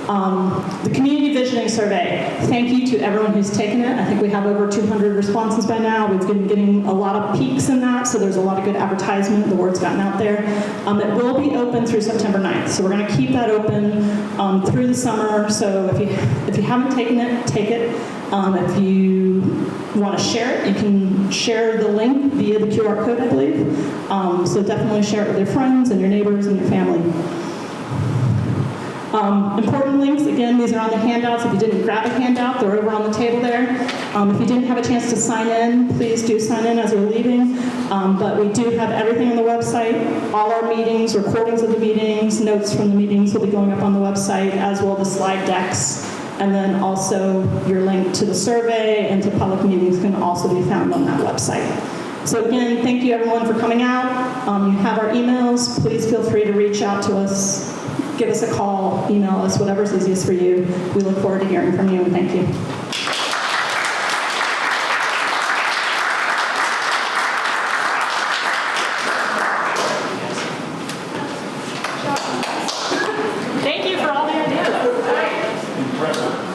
The community visioning survey. Thank you to everyone who's taken it. I think we have over 200 responses by now. We've been getting a lot of peaks in that, so there's a lot of good advertisement. The word's gotten out there. It will be open through September 9th, so we're going to keep that open through the summer. So if you haven't taken it, take it. If you want to share it, you can share the link via the QR code, I believe. So definitely share it with your friends and your neighbors and your family. Important links, again, these are on the handouts. If you didn't grab a handout, they're over on the table there. If you didn't have a chance to sign in, please do sign in as you're leaving. But we do have everything on the website. All our meetings, recordings of the meetings, notes from the meetings will be going up on the website, as will the slide decks. And then also your link to the survey and to public meetings can also be found on that website. So again, thank you everyone for coming out. You have our emails. Please feel free to reach out to us. Give us a call, email us, whatever's easiest for you. We look forward to hearing from you, and thank you. Thank you for all the ideas. Impressive.